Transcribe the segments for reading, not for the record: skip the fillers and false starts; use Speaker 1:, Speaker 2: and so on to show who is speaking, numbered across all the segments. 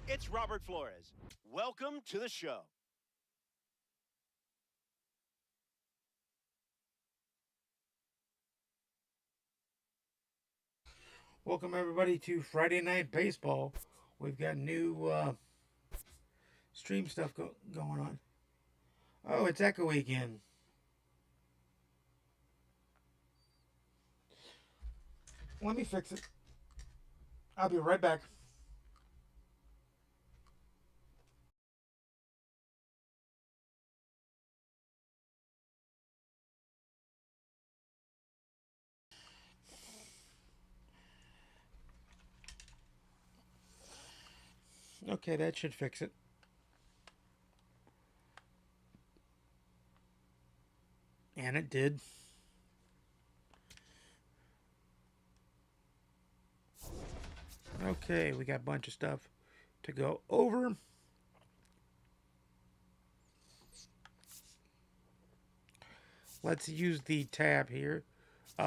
Speaker 1: It's Robert Flores. Welcome to the show.
Speaker 2: Welcome everybody to Friday Night Baseball. We've got new stream stuff going on. Oh, it's Echo again. Let me fix it. I'll be right back. Okay, that should fix it. And it did. Okay, we got a bunch of stuff to go over. Let's use the tab here.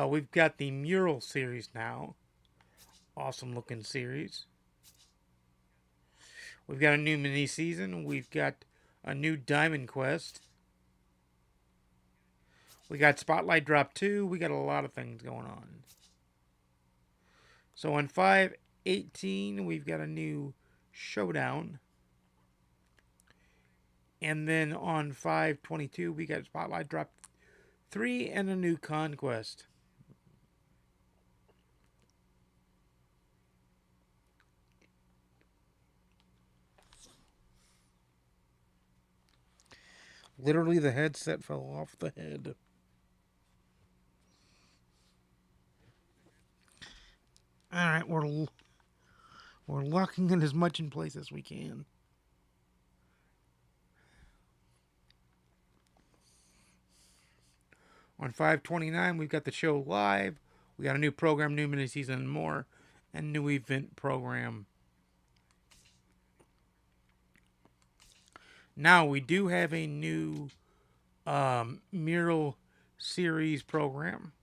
Speaker 2: We've got the Mural series now. Awesome looking series. We've got a new mini season. We've got a new Diamond Quest. We got Spotlight Drop 2. We got a lot of things going on. So on 5/18, we've got a new Showdown. And then on 5/22, we got Spotlight Drop 3 and a new Conquest. Literally, the headset fell off the head. Alright, we're locking in as much in place as we can. On 5/29, we've got the show live. We got a new program, new mini season, and more, and new event program. Now, we do have a new Mural series program,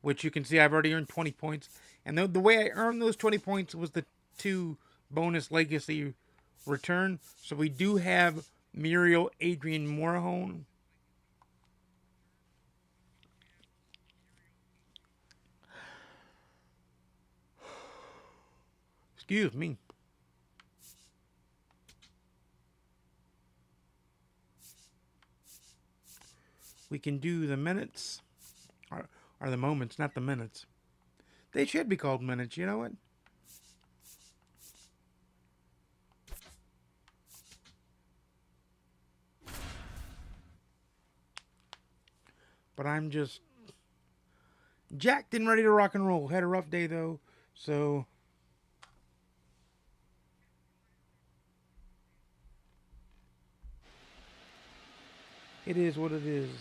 Speaker 2: which you can see I've already earned 20 points. And the way I earned those 20 points was the 2 bonus legacy return. So we do have Muriel Adrian Morahone. Excuse me. We can do the minutes. Or the moments, not the minutes. They should be called minutes, you know what? But I'm just jacked and ready to rock and roll. Had a rough day though, so it is what it is.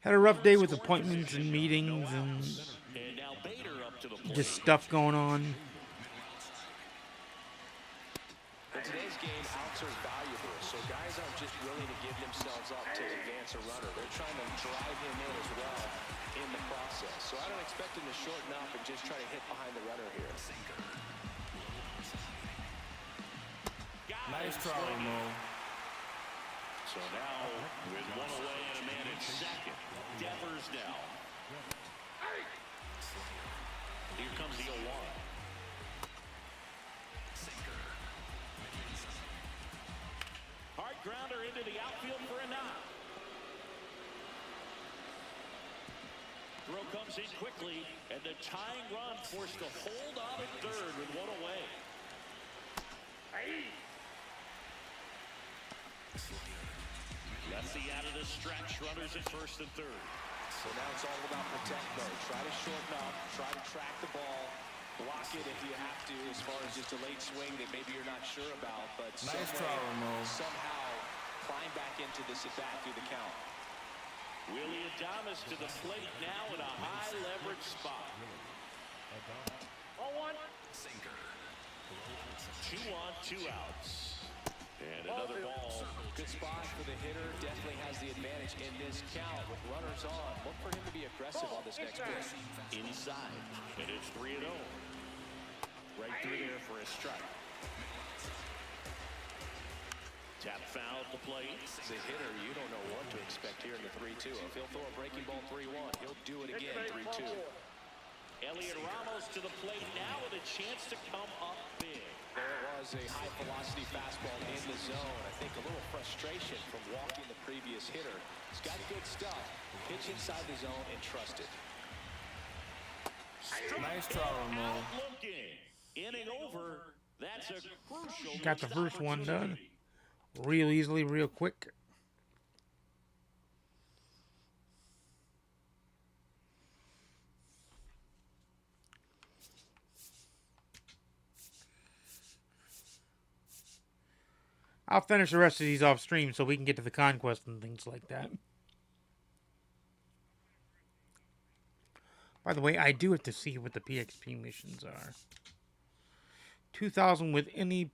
Speaker 2: Had a rough day with appointments and meetings and just stuff going on.
Speaker 3: In today's game, outs are valuable, so guys aren't just willing to give themselves up to advance a runner. They're trying to drive him in as well in the process. So I don't expect him to shorten up and just try to hit behind the runner here.
Speaker 4: Nice try, Ramon.
Speaker 5: So now, with one away and a man at second, Devers now. Here comes the 0-1. Hard grounder into the outfield for a knock. Throw comes in quickly, and the tying run forced to hold on at third with one away. Lefty out of the stretch, runners at first and third.
Speaker 3: So now it's all about protect mode. Try to shorten up, try to track the ball, block it if you have to, as far as just a late swing that maybe you're not sure about, but
Speaker 4: Nice try, Ramon.
Speaker 3: somehow climb back into this at bat through the count.
Speaker 5: Willie Adames to the plate now in a high leverage spot. 0-1. 2 on, 2 outs. And another ball.
Speaker 3: Good spot for the hitter. Definitely has the advantage in this count with runners on. Look for him to be aggressive on this next pitch.
Speaker 5: Inside. And it's 3-0. Right through there for a strike. Tap foul at the plate.
Speaker 3: As a hitter, you don't know what to expect here in the 3-2. If he'll throw a breaking ball 3-1, he'll do it again 3-2.
Speaker 5: Elliot Ramos to the plate now with a chance to come up big.
Speaker 3: There was a high-velocity fastball in the zone. I think a little frustration from walking the previous hitter. He's got good stuff. Pitch inside the zone and trust it.
Speaker 4: Nice try, Ramon.
Speaker 5: Looking. Inning over. That's a crucial
Speaker 2: Got the
Speaker 5: missed
Speaker 2: first one done.
Speaker 5: opportunity.
Speaker 2: Real easily, real quick. I'll finish the rest of these off stream so we can get to the Conquest and things like that. By the way, I do have to see what the PXP missions are. 2,000 with any...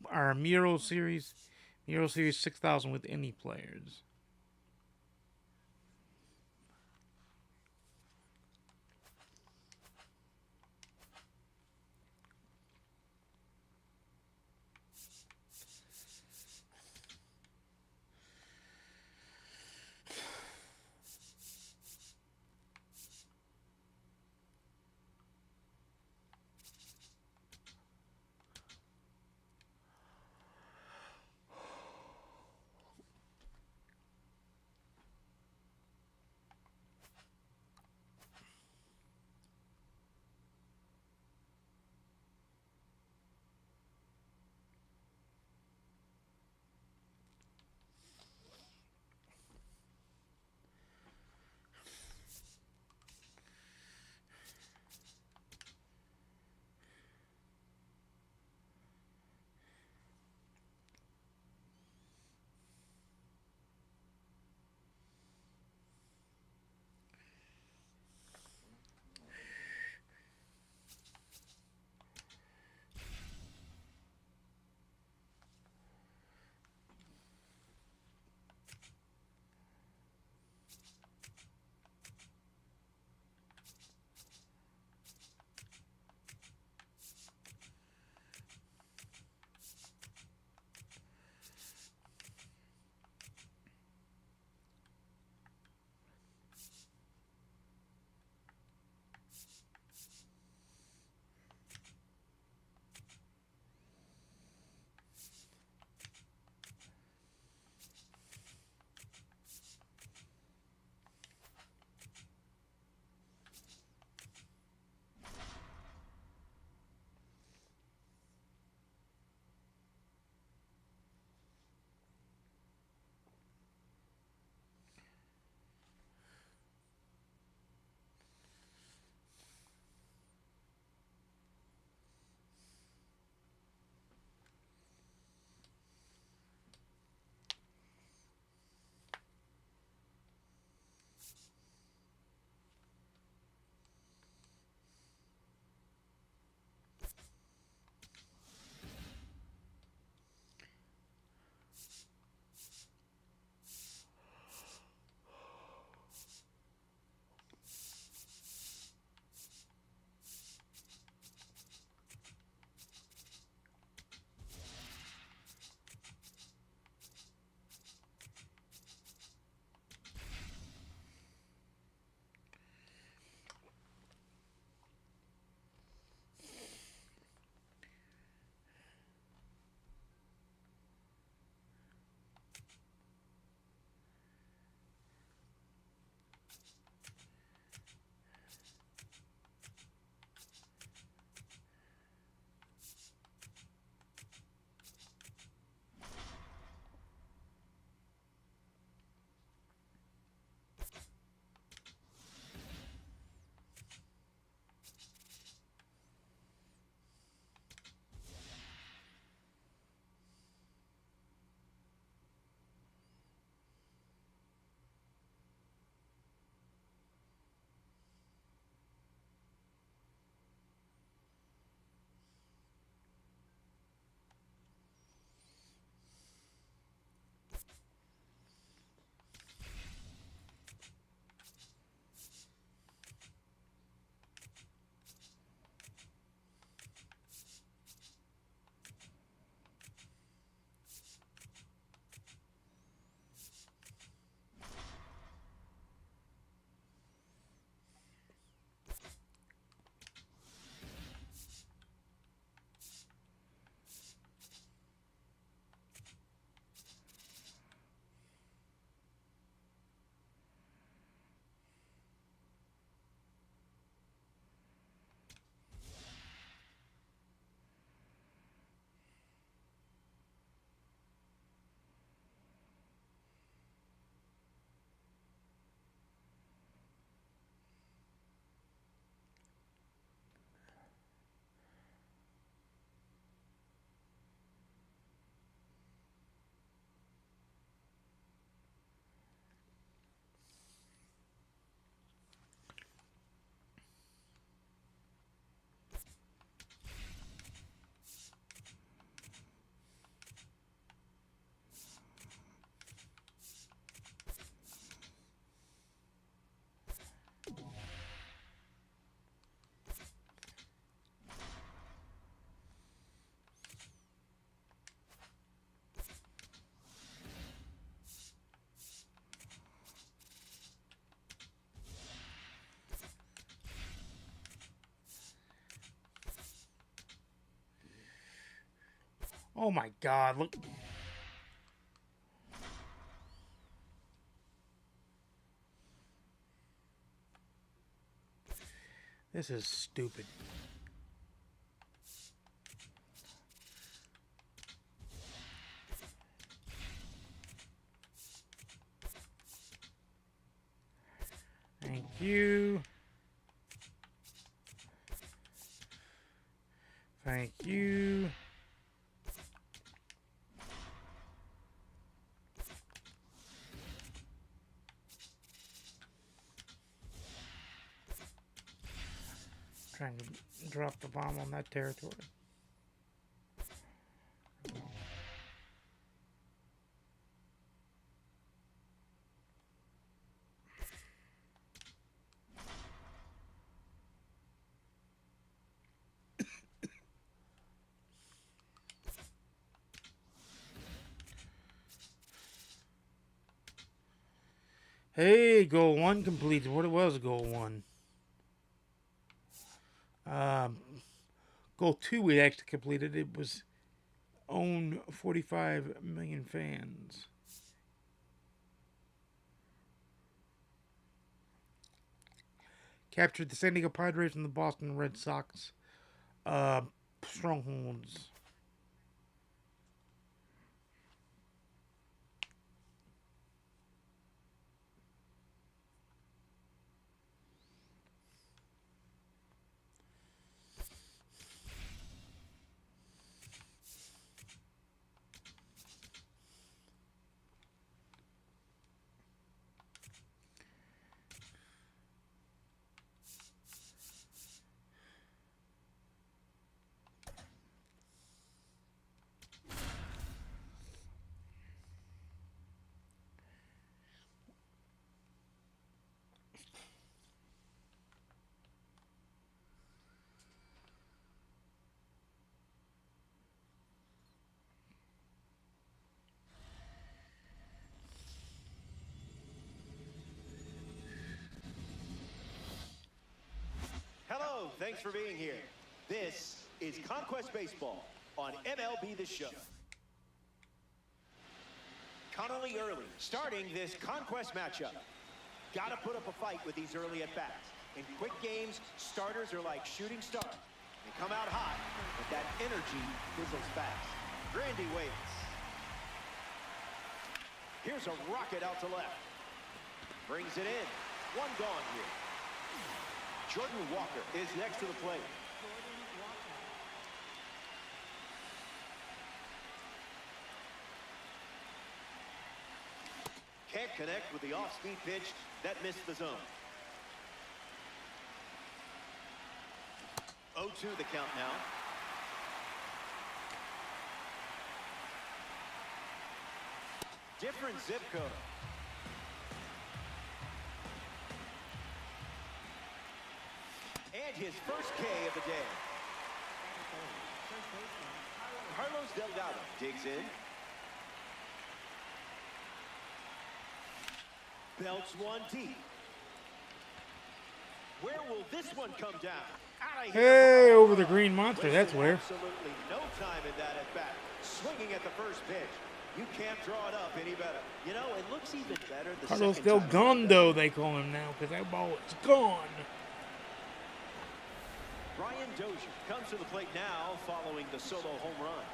Speaker 2: Our Mural Series. Mural Series 6,000 with any players. Oh my God! Look. This is stupid. Thank you. Thank you. Trying to drop the bomb on that territory. Hey, goal 1 completed. What it was, goal 1. Goal 2 we actually completed. It was own 45 million fans. Captured the San Diego Padres and the Boston Red Sox strongholds.
Speaker 1: Hello, thanks for being here. This is Conquest Baseball on MLB The Show. Connolly early, starting this Conquest matchup. Got to put up a fight with these early at-bats. In quick games, starters are like shooting stars. They come out hot, but that energy fizzles fast. Grandy waits. Here's a rocket out to left. Brings it in. One gone here. Jordan Walker is next to the plate. Can't connect with the off-speed pitch. That missed the zone. 0-2 the count now. Different zip code. And his first K of the day. Carlos Delgado digs in. Belts one deep. Where will this one come down? Out of here.
Speaker 2: Hey, over the green monster. That's where.
Speaker 1: Absolutely no time in that at bat. Swinging at the first pitch. You can't draw it up any better. You know, it looks even better the
Speaker 2: Carlos
Speaker 1: second time.
Speaker 2: Delgado, they call him now, because that ball is gone.
Speaker 1: Brian Dozier comes to the plate now following the solo home run.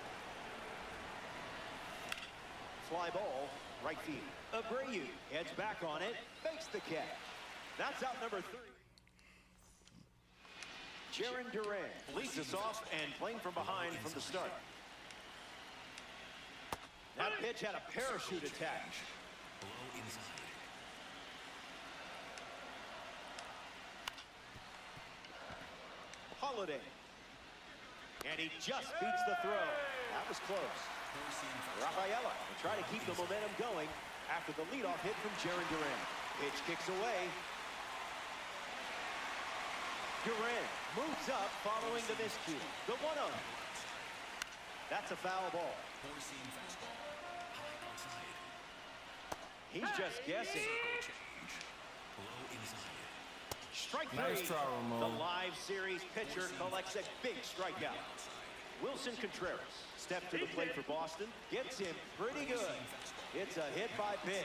Speaker 1: Fly ball, right field. Abreu heads back on it, makes the catch. That's out number 3. Jaron Duran leads us off and playing from behind from the start. That pitch had a parachute attach. Holiday. And he just beats the throw. That was close. Rafaela will try to keep the momentum going after the leadoff hit from Jaron Duran. Pitch kicks away. Duran moves up following the miscue. The 1-0. That's a foul ball. He's just guessing. Strike 3.
Speaker 4: Nice try, Ramon.
Speaker 1: The live series pitcher collects a big strikeout. Wilson Contreras Steps to the plate for Boston. Gets him pretty good. It's a hit by pitch.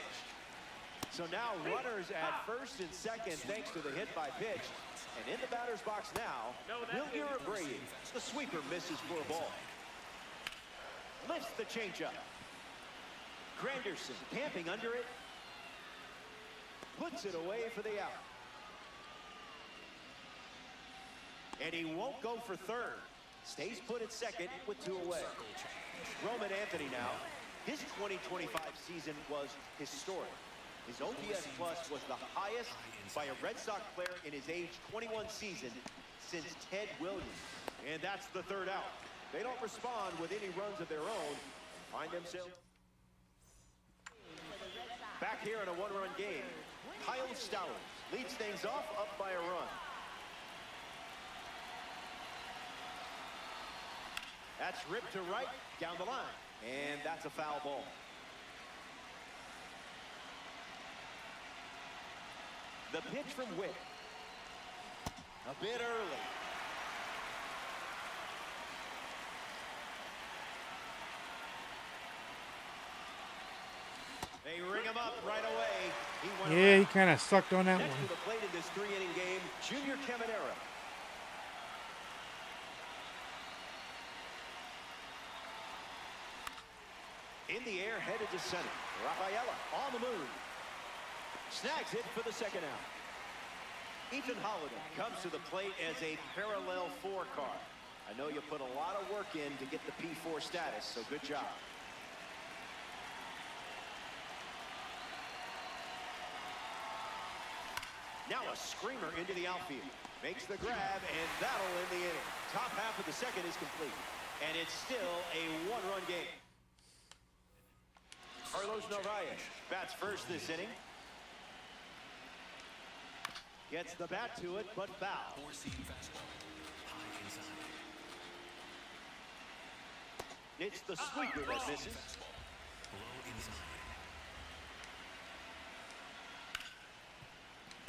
Speaker 1: So now runners at first and second thanks to the hit by pitch. And in the batter's box now, Wilyer Abreu. The sweeper misses for a ball. Lifts the changeup. Granderson camping under it. Puts it away for the out. And he won't go for third. Stays put at second with 2 away. Roman Anthony now. His 2025 season was historic. His OPS plus was the highest by a Red Sox player in his age 21 season since Ted Williams. And that's the third out. They don't respond with any runs of their own. Find themselves back here in a 1-run game. Kyle Stowers leads things off up by a run. That's ripped to right down the line. And that's a foul ball. The pitch from Witt. A bit early. They ring him up right away.
Speaker 2: Yeah, he kind of sucked on that
Speaker 1: Next
Speaker 2: one.
Speaker 1: to the plate in this 3-inning game, Junior Caminera. In the air, headed to center. Rafaela on the move. Snags it for the second out. Ethan Holiday comes to the plate as a parallel 4 car. I know you put a lot of work in to get the P4 status, so good job. Now a screamer into the outfield. Makes the grab, and that'll end the inning. Top half of the second is complete, and it's still a 1-run game. Carlos Narvaez bats first this inning. Gets the bat to it, but foul. It's the sweeper that misses.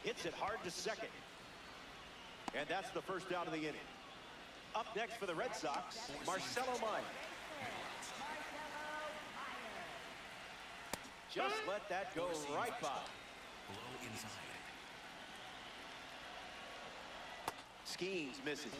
Speaker 1: Hits it hard to second. And that's the first out of the inning. Up next for the Red Sox, Marcelo Meyer. Just let that go right by. Skeens misses.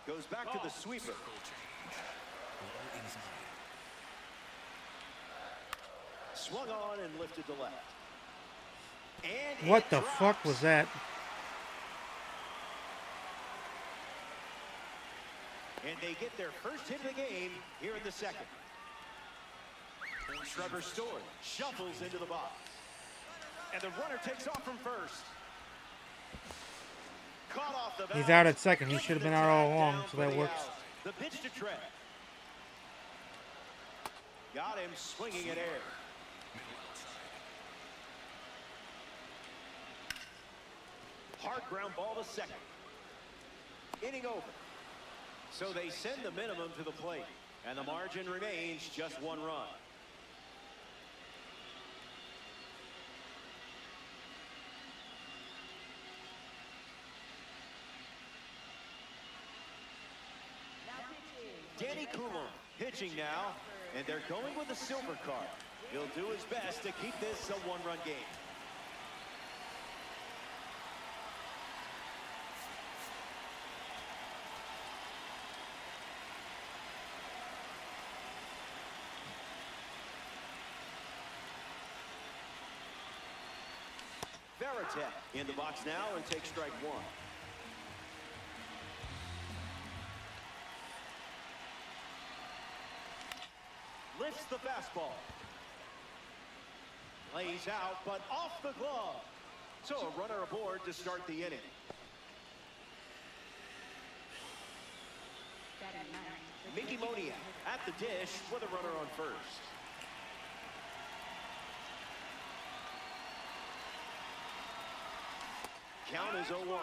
Speaker 1: Goes back to the sweeper. Swung on and lifted to left. And
Speaker 2: What the fuck was that?
Speaker 1: And they get their first hit of the game here in the second. Trevor Story shuffles into the box. And the runner takes off from first. Caught off the bat.
Speaker 2: He's out at second. He should have been out all along, so that works.
Speaker 1: The pitch to Trev. Got him swinging at air. Hard ground ball to second. Inning over. So they send the minimum to the plate, and the margin remains just 1 run. Danny Coulomb pitching now, and they're going with the silver card. He'll do his best to keep this a 1-run game. Veritek in the box now and takes strike 1. Lifts the fastball. Lays out, but off the glove. So a runner aboard to start the inning. Mickey Moniak at the dish with a runner on first. Count is 0-1.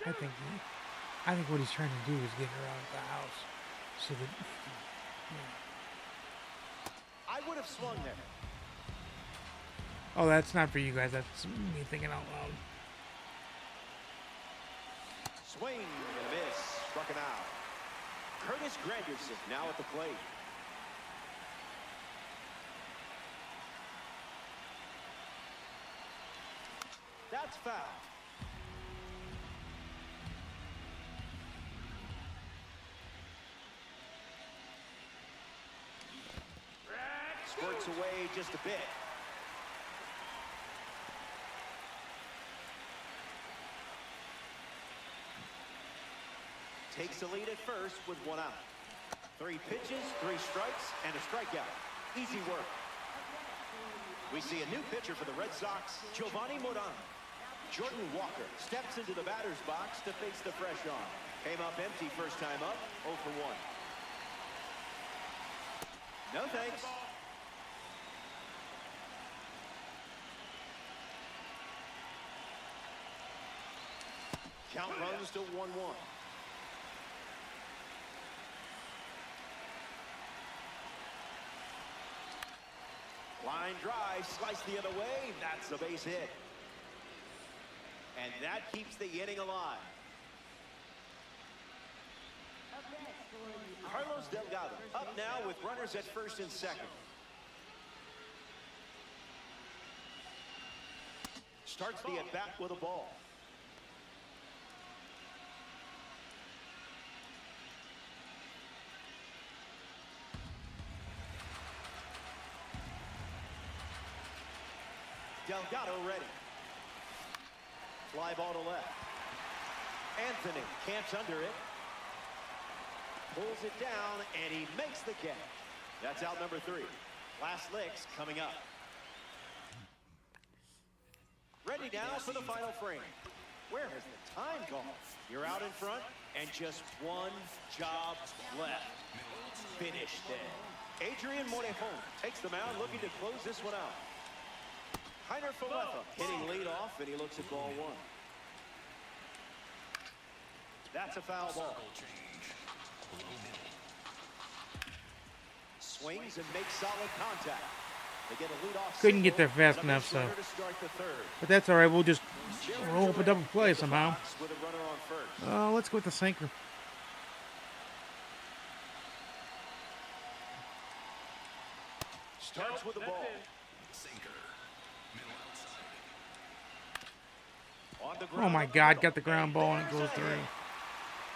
Speaker 2: I think what he's trying to do is get her out of the house, so that.
Speaker 1: I would have swung there.
Speaker 2: Oh, that's not for you guys. That's me thinking out loud.
Speaker 1: Swing and a miss. Struck him out. Curtis Granderson now at the plate. That's foul. Squirts away just a bit. Takes the lead at first with 1 out. 3 pitches, 3 strikes, and a strikeout. Easy work. We see a new pitcher for the Red Sox, Giovanni Morano. Jordan Walker steps into the batter's box to face the fresh arm. Came up empty first time up, 0 for 1. No thanks. Count runs to 1-1. Line drive, slice the other way. That's a base hit. And that keeps the inning alive. Carlos Delgado up now with runners at first and second. Starts the at-bat with a ball. Delgado ready. Fly ball to left. Anthony camps under it. Pulls it down, and he makes the catch. That's out number 3. Last licks coming up. Ready now for the final frame. Where has the time gone? You're out in front, and just one job left. Finish then. Adrian Morejon takes the mound, looking to close this one out. Heiner Falefa hitting lead off, and he looks at ball 1. That's a foul ball. Swings and makes solid contact. They get a lead off.
Speaker 2: Couldn't get there fast enough, so. But that's all right. We'll just roll up a double play somehow. Let's go with the sinker.
Speaker 1: Starts with the ball.
Speaker 2: Oh my God, got the ground ball and it goes through.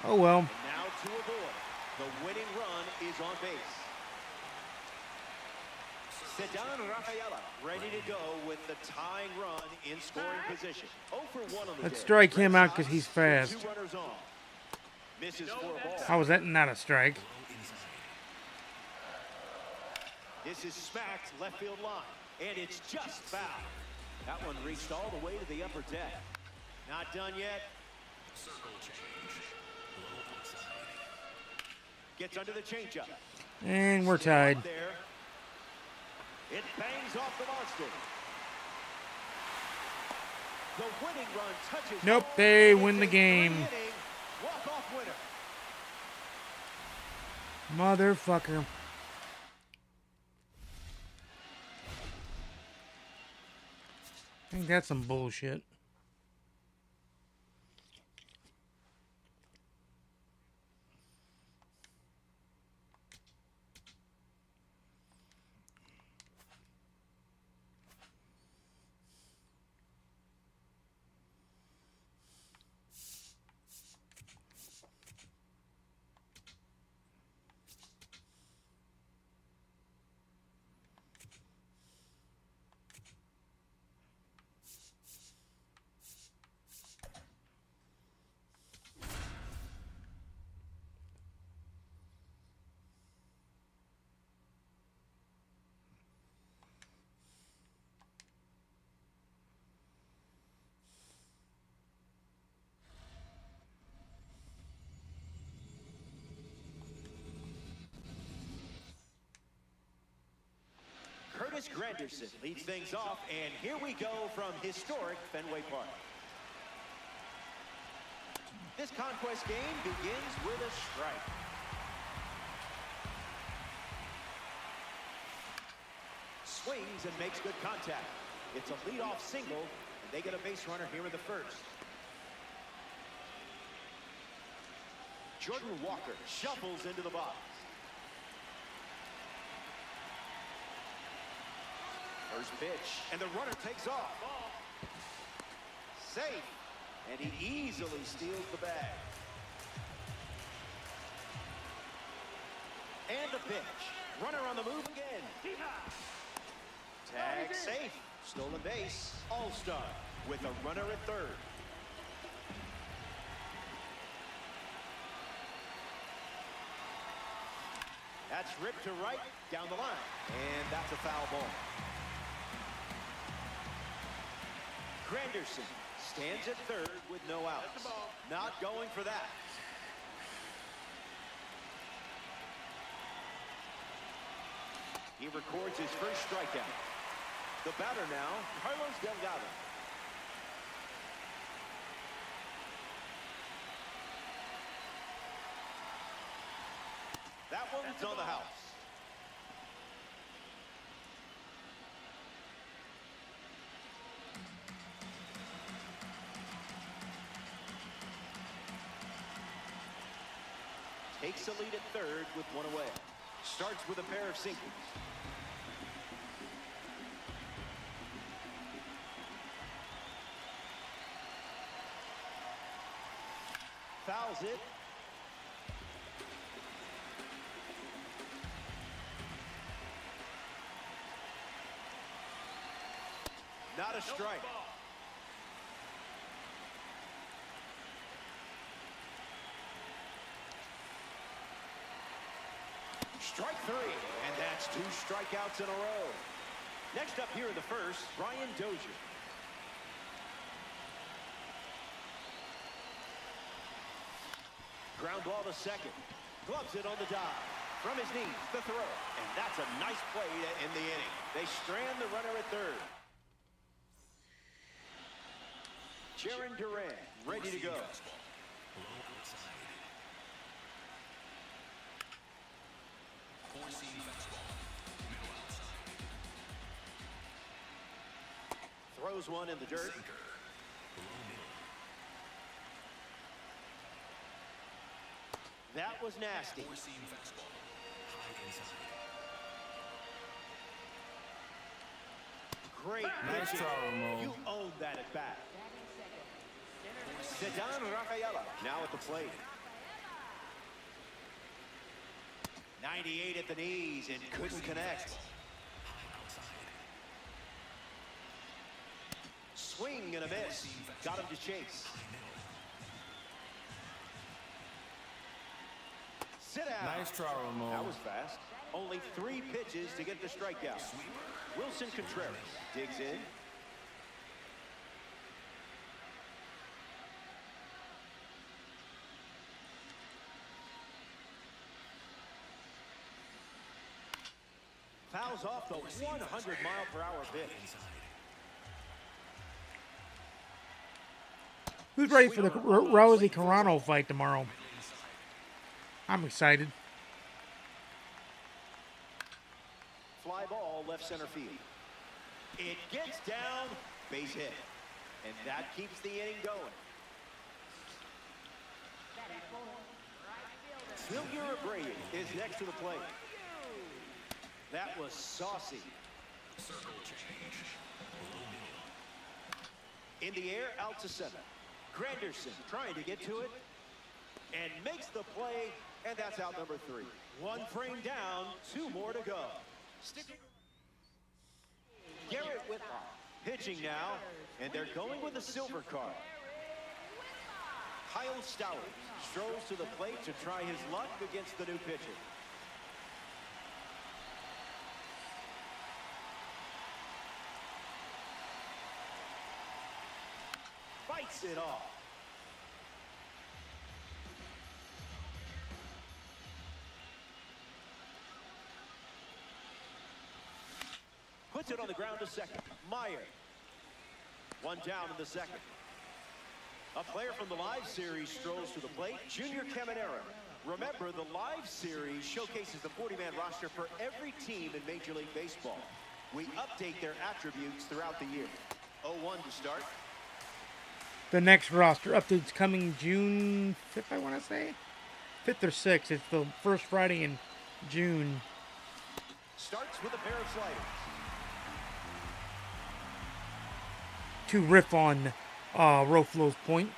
Speaker 2: Oh well.
Speaker 1: And now to avoid, the winning run is on base. Ceddanne Rafaela ready to go with the tying run in scoring position. 0 for 1 on the
Speaker 2: Let's
Speaker 1: day.
Speaker 2: strike him out because he's fast.
Speaker 1: 2 runners on. Misses for a ball.
Speaker 2: How was that not a strike?
Speaker 1: This is smacked left field line, and it's just foul. That one reached all the way to the upper deck. Not done yet. Gets under the changeup.
Speaker 2: And we're tied.
Speaker 1: There. It bangs off the monster. The winning run touches.
Speaker 2: Nope,
Speaker 1: home.
Speaker 2: they
Speaker 1: It's
Speaker 2: win the
Speaker 1: a
Speaker 2: game.
Speaker 1: 3-inning walk-off winner.
Speaker 2: Motherfucker. I think that's some bullshit.
Speaker 1: Curtis Granderson leads things off, and here we go from historic Fenway Park. This Conquest game begins with a strike. Swings and makes good contact. It's a leadoff single, and they get a base runner here in the first. Jordan Walker shuffles into the box. First pitch, and the runner takes off. Safe, and he easily steals the bag. And the pitch. Runner on the move again. Tag safe. Stolen base. All-star with a runner at third. That's ripped to right, down the line. And that's a foul ball. Granderson stands at third with no outs. Not going for that. He records his first strikeout. The batter now, Carlos Delgado. That one's on the house. Takes a lead at third with one away. Starts with a pair of singles. Fouls it. Not a strike. Strike three, and that's 2 strikeouts in a row. Next up here in the first, Brian Dozier. Ground ball to second. Gloves it on the dive. From his knees, the throw. And that's a nice play to end the inning. They strand the runner at third. Jaron Duran, ready to go. Throws one in the dirt. That was nasty. Great
Speaker 4: Nice
Speaker 1: pitching.
Speaker 4: try, Ramon.
Speaker 1: You owned that at bat. Cedar Rafaela now at the plate. 98 at the knees and couldn't connect. Swing and a miss. Got him to chase. Sit down.
Speaker 4: Nice try, Ramon.
Speaker 1: That was fast. Only 3 pitches to get the strikeout. Wilson Contreras digs in. Fouls off the 100-mile-per-hour pitch.
Speaker 2: Who's ready for the Rosie Carano fight tomorrow? I'm excited.
Speaker 1: Fly ball left center field. It gets down, base hit. And that keeps the inning going. Hillier Abreu is next to the plate. That was saucy. In the air, out to center. Granderson trying to get to it and makes the play, and that's out number 3. 1 frame down, 2 more to go. Garrett Whitlock pitching now, and they're going with a silver card. Kyle Stowers strolls to the plate to try his luck against the new pitcher. Fights it off. Puts it on the ground to second. Meyer. 1 down in the second. A player from the live series strolls to the plate, Junior Caminero. Remember, the live series showcases the 40-man roster for every team in Major League Baseball. We update their attributes throughout the year. 0-1 to start.
Speaker 2: The next roster update's coming June 5th, I want to say. 5th or 6th. It's the first Friday in June.
Speaker 1: Starts with a pair of sliders.
Speaker 2: To riff on Roflo's point.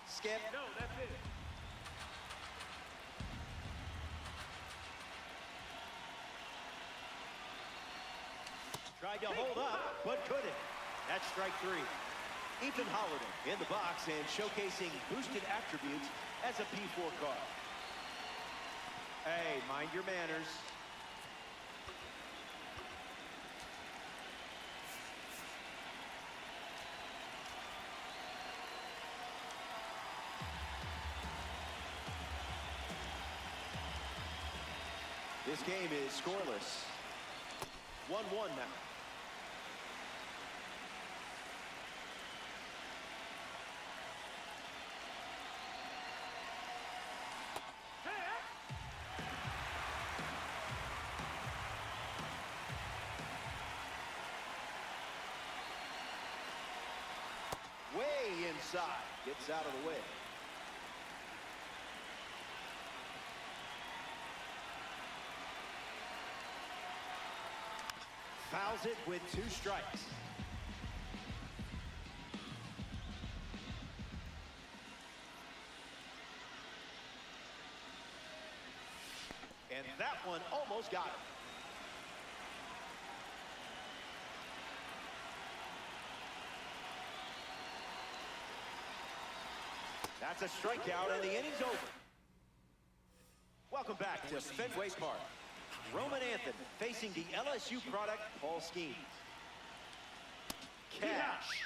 Speaker 1: Skip. No, that's it. Tried to hold up, but couldn't. That's strike 3. Ethan Holliday in the box and showcasing boosted attributes as a P4 card. Hey, mind your manners. This game is scoreless. 1-1 now. Way inside. Gets out of the way. Fouls it with 2 strikes. And that one almost got him. That's a strikeout, and the inning's over. Welcome back to Fenway Park. Roman Anthony facing the LSU product, Paul Skeens. Cash.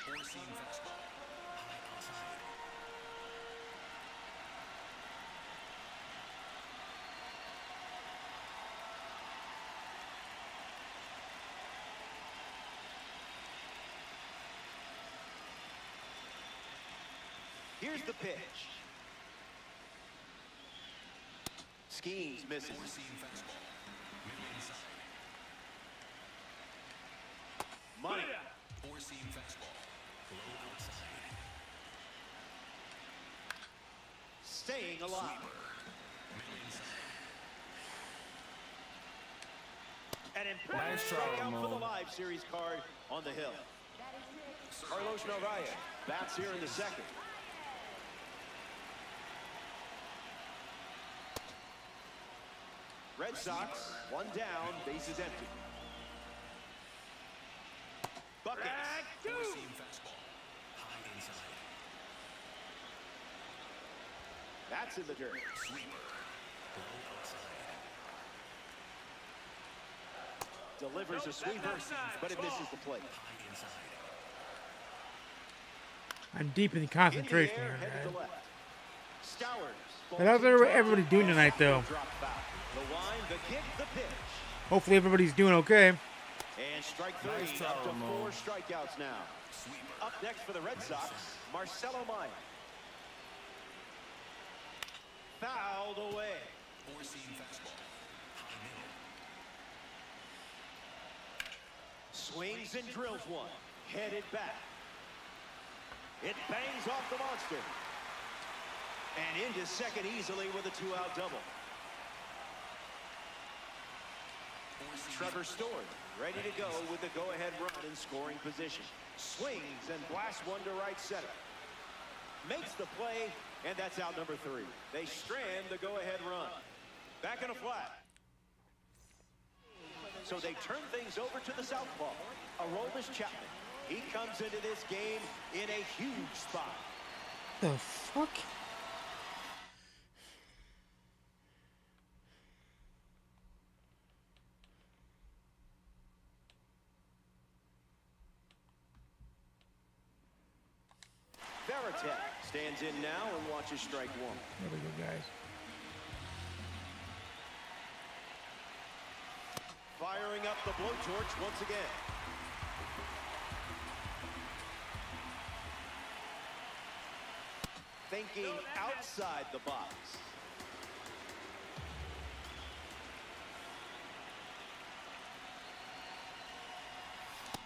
Speaker 1: Here's the pitch. Skeens misses. Money. Four-seam fastball. Below outside. Staying alive. An important strikeout for the live series card on the hill. Carlos Narvaez bats here in the second. Red Sox, 1 down, bases empty. Buckets. Four-seam fastball. High inside. That's in the dirt. Sweeper. Below outside. Delivers a sweeper, but it misses the plate. High inside.
Speaker 2: I'm deep in the concentration
Speaker 1: In the air,
Speaker 2: here,
Speaker 1: headed to
Speaker 2: guys.
Speaker 1: left. Stowers.
Speaker 2: But how's everybody doing tonight, though?
Speaker 1: The line, the kick, the pitch.
Speaker 2: Hopefully everybody's doing okay.
Speaker 1: And strike 3,
Speaker 4: Nice
Speaker 1: up to
Speaker 4: throw,
Speaker 1: 4
Speaker 4: Mo.
Speaker 1: strikeouts now. Up next for the Red Sox, Marcelo Meyer. Fouled away. Four-seam fastball. Swings and drills one. Headed back. It bangs off the monster. And into second easily with a 2-out double. Trevor Story ready to go with the go-ahead run in scoring position. Swings and blasts one to right center. Makes the play, and that's out number 3. They strand the go-ahead run. Back in a flat. So they turn things over to the southpaw, Aroldis Chapman. He comes into this game in a huge spot.
Speaker 2: The fuck?
Speaker 1: Veritek stands in now and watches strike 1.
Speaker 2: There we go, guys.
Speaker 1: Firing up the blowtorch once again. thinking outside the box.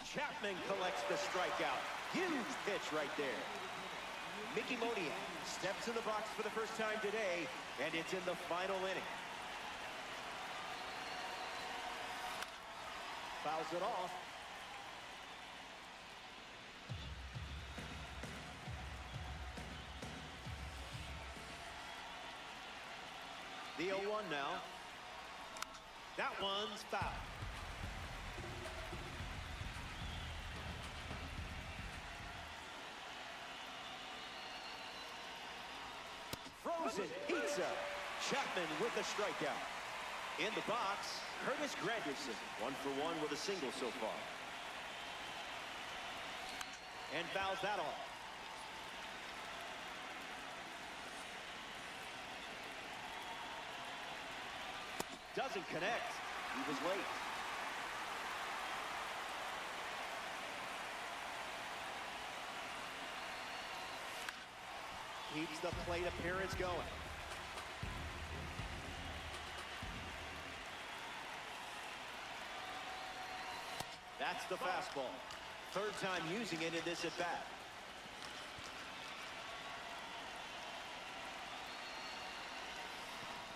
Speaker 1: Chapman collects the strikeout. Huge pitch right there. Mickey Moniak steps in the box for the first time today, and it's in the final inning. Fouls it off. The 0-1 now. That one's foul. Frozen pizza. Chapman with the strikeout. In the box, Curtis Granderson. 1-for-1 with a single so far. And fouls that off. Doesn't connect. He was late. Keeps the plate appearance going. That's the fastball. Third time using it in this at-bat.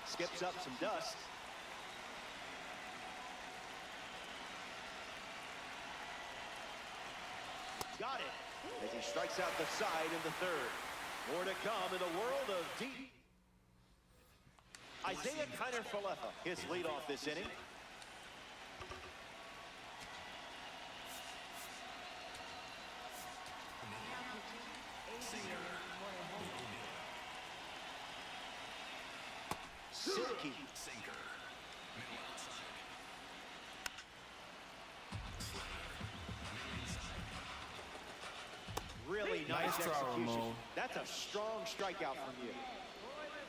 Speaker 1: Skips up some dust. Got it as he strikes out the side in the third. More to come in the world of deep. Isaiah Kiner-Falefa, his leadoff this inning. Silky. Really nice execution. That's a strong strikeout from you.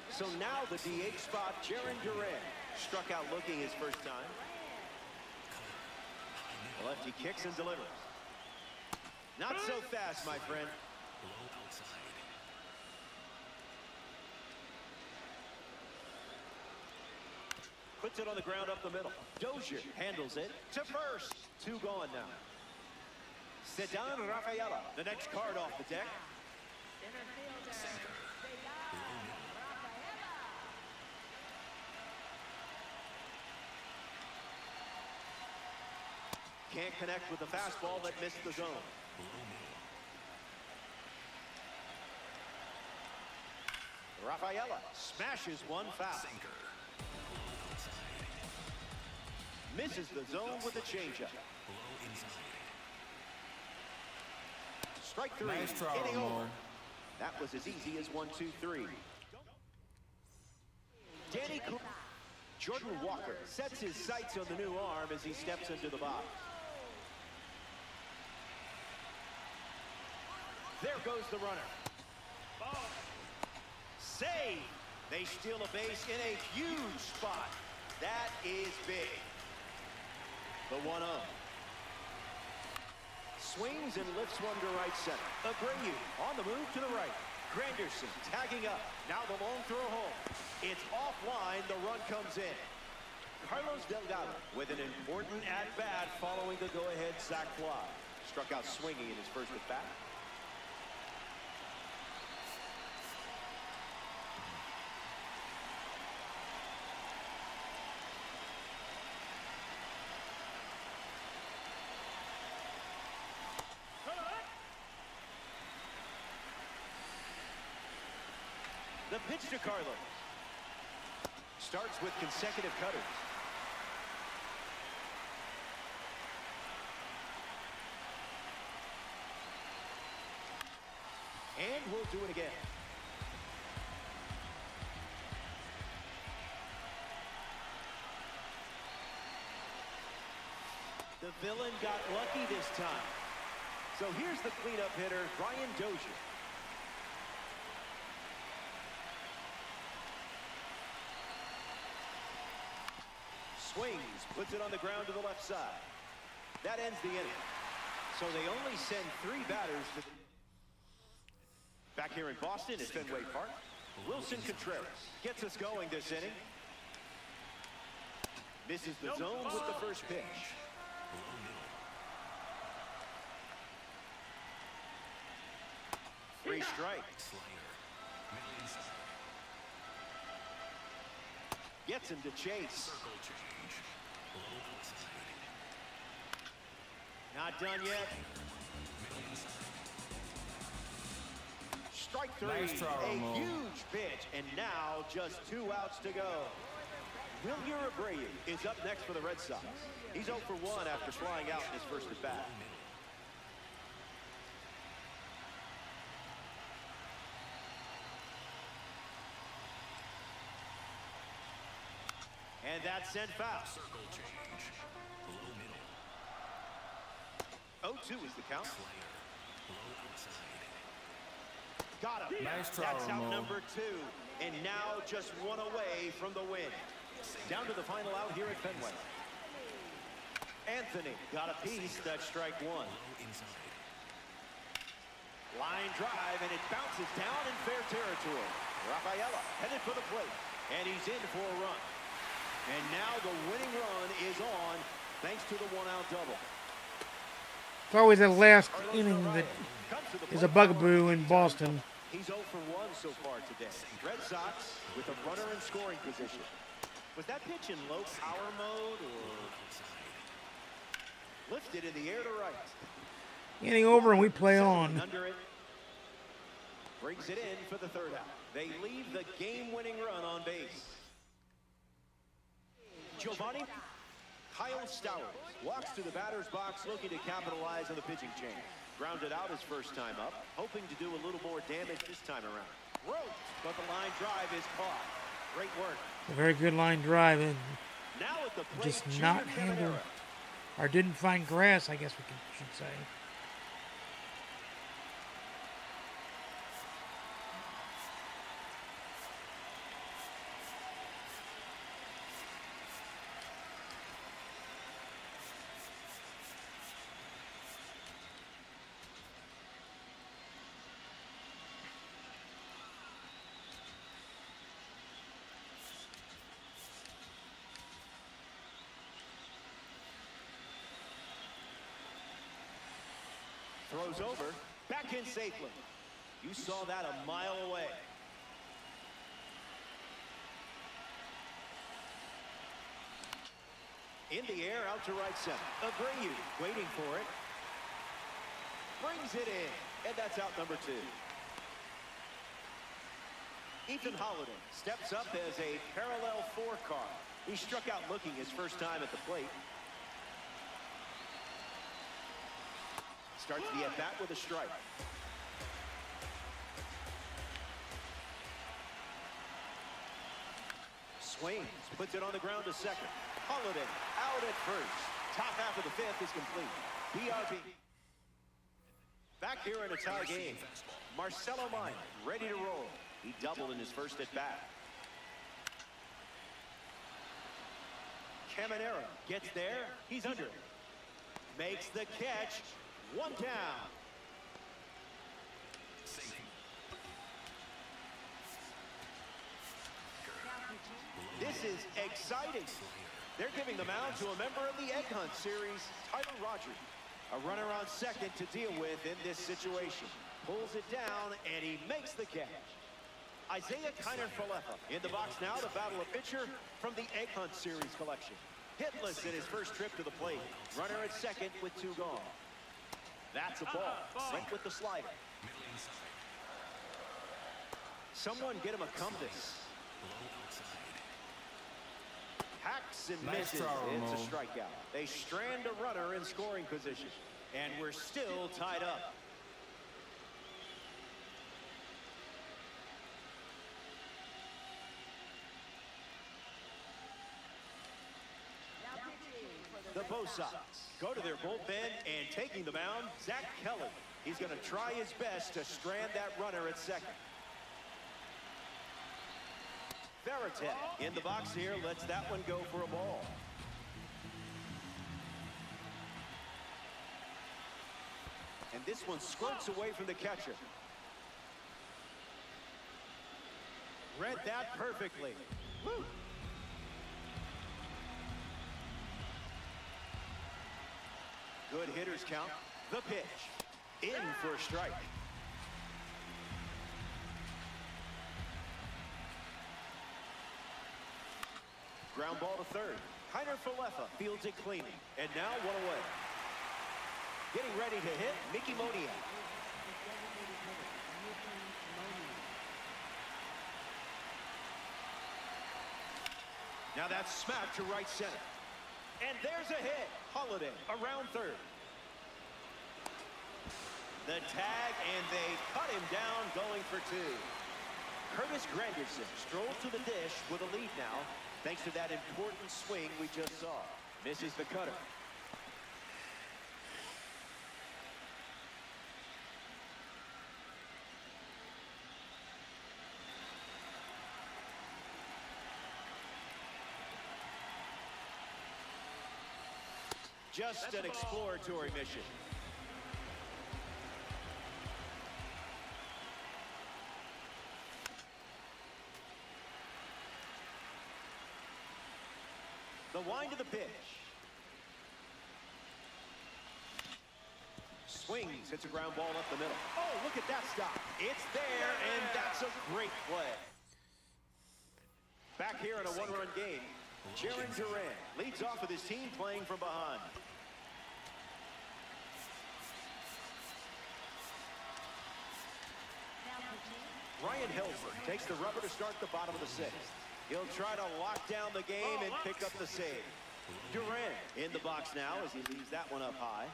Speaker 1: So now the DH spot, Jaron Duran. Struck out looking his first time. The lefty kicks and delivers. Not so fast, my friend. Puts it on the ground up the middle. Dozier handles it to first. 2 gone now. Ceddanne Rafaela, the next card off the deck. Can't connect with the fastball that missed the zone. Rafaela smashes one foul. Misses the zone with a changeup. Strike 3,
Speaker 4: Nice try,
Speaker 1: hitting
Speaker 4: Ramon.
Speaker 1: over. That was as easy as 1, 2, 3. Danny Cook. Jordan Walker sets his sights on the new arm as he steps into the box. There goes the runner. Save. They steal a base in a huge spot. That is big. The 1-0. Swings and lifts one to right center. Abreu on the move to the right. Granderson tagging up. Now the long throw home. It's offline. The run comes in. Carlos Delgado with an important at-bat following the go-ahead sac fly. Struck out swinging in his first at-bat. The pitch to Carlos. Starts with consecutive cutters. And we'll do it again. The villain got lucky this time. So here's the cleanup hitter, Brian Dozier. Swings, puts it on the ground to the left side. That ends the inning. So they only send 3 batters to the Back here in Boston at Fenway Park, Wilson Contreras gets us going this inning. Misses the zone with the first pitch. Three strikes. Gets him to chase. Not done yet. Strike three.
Speaker 4: Nice try,
Speaker 1: A
Speaker 4: Ramon.
Speaker 1: huge pitch, and now just 2 outs to go. Wilyer Abreu is up next for the Red Sox. He's 0 for 1 after flying out in his first at bat. And that's sent foul. 0-2 is the count. Got him.
Speaker 4: Nice try,
Speaker 1: That's out
Speaker 4: Ramon.
Speaker 1: number 2. And now just 1 away from the win. Down to the final out here at Fenway. Anthony got a piece. That's strike 1. Line drive, and it bounces down in fair territory. Rafaela headed for the plate, and he's in for a run. And now the winning run is on thanks to the 1-out double.
Speaker 2: It's always that last inning that
Speaker 1: Comes to the
Speaker 2: is a
Speaker 1: plate.
Speaker 2: bugaboo in Boston.
Speaker 1: He's 0 for 1 so far today. Red Sox with a runner in scoring position. Was that pitch in low power mode or lifted in the air to right?
Speaker 2: Inning over and we play on.
Speaker 1: Under it. Brings it in for the 3rd out. They leave the game-winning run on base. Giovanni Kyle Stowers walks to the batter's box looking to capitalize on the pitching change. Grounded out his first time up, hoping to do a little more damage this time around. Roped, but the line drive is caught. Great work.
Speaker 2: A very good line drive and
Speaker 1: Now at the plate,
Speaker 2: just
Speaker 1: Junior
Speaker 2: not handle,
Speaker 1: Caminero.
Speaker 2: or didn't find grass, I guess we should say.
Speaker 1: Throws over, back in safely. You saw that a mile away. In the air, out to right center. Abreu waiting for it. Brings it in, and that's out number 2. Ethan Holiday steps up as a parallel 4 car. He struck out looking his first time at the plate. Starts the at-bat with a strike. Swings, puts it on the ground to second. Holiday out at first. Top half of the 5th is complete. BRB. Back here in a tie game. Marcelo Meyer ready to roll. He doubled in his first at-bat. Caminero gets there. He's under it. Makes the catch. 1 down. This is exciting. They're giving the mound to a member of the Egg Hunt series, Tyler Rogers. A runner on second to deal with in this situation. Pulls it down, and he makes the catch. Isaiah Kiner-Falefa in the box now to battle a pitcher from the Egg Hunt series collection. Hitless in his first trip to the plate. Runner at second with 2 gone. That's a ball. Went with the slider. Someone get him a compass. Hacks and
Speaker 4: Nice
Speaker 1: misses.
Speaker 4: try,
Speaker 1: It's a
Speaker 4: Ramon.
Speaker 1: strikeout. They strand a runner in scoring position. And we're still tied up. The Bo Sox go to their bullpen, and taking the mound, Zach Kelly. He's going to try his best to strand that runner at second. Veritek in the box here, lets that one go for a ball. And this one squirts away from the catcher. Read that perfectly. Woo. Good hitters count. The pitch. In for a strike. Ground ball to third. Kiner Falefa fields it cleanly. And now one away. Getting ready to hit, Mickey Moniak. Now that's smacked to right center. And there's a hit. Holiday around third. The tag, and they cut him down going for two. Curtis Granderson strolls to the dish with a lead now, thanks to that important swing we just saw. Misses the cutter. Just an exploratory mission. The wind of the pitch. Swings, hits a ground ball up the middle. Oh, look at that stop. It's there, and that's a great play. Back here in a one-run game, Jaron Duran leads off with his team playing from behind. Ryan Helfer takes the rubber to start the bottom of the sixth. He'll try to lock down the game and pick up the save. Duran in the box now as he leaves that one up high.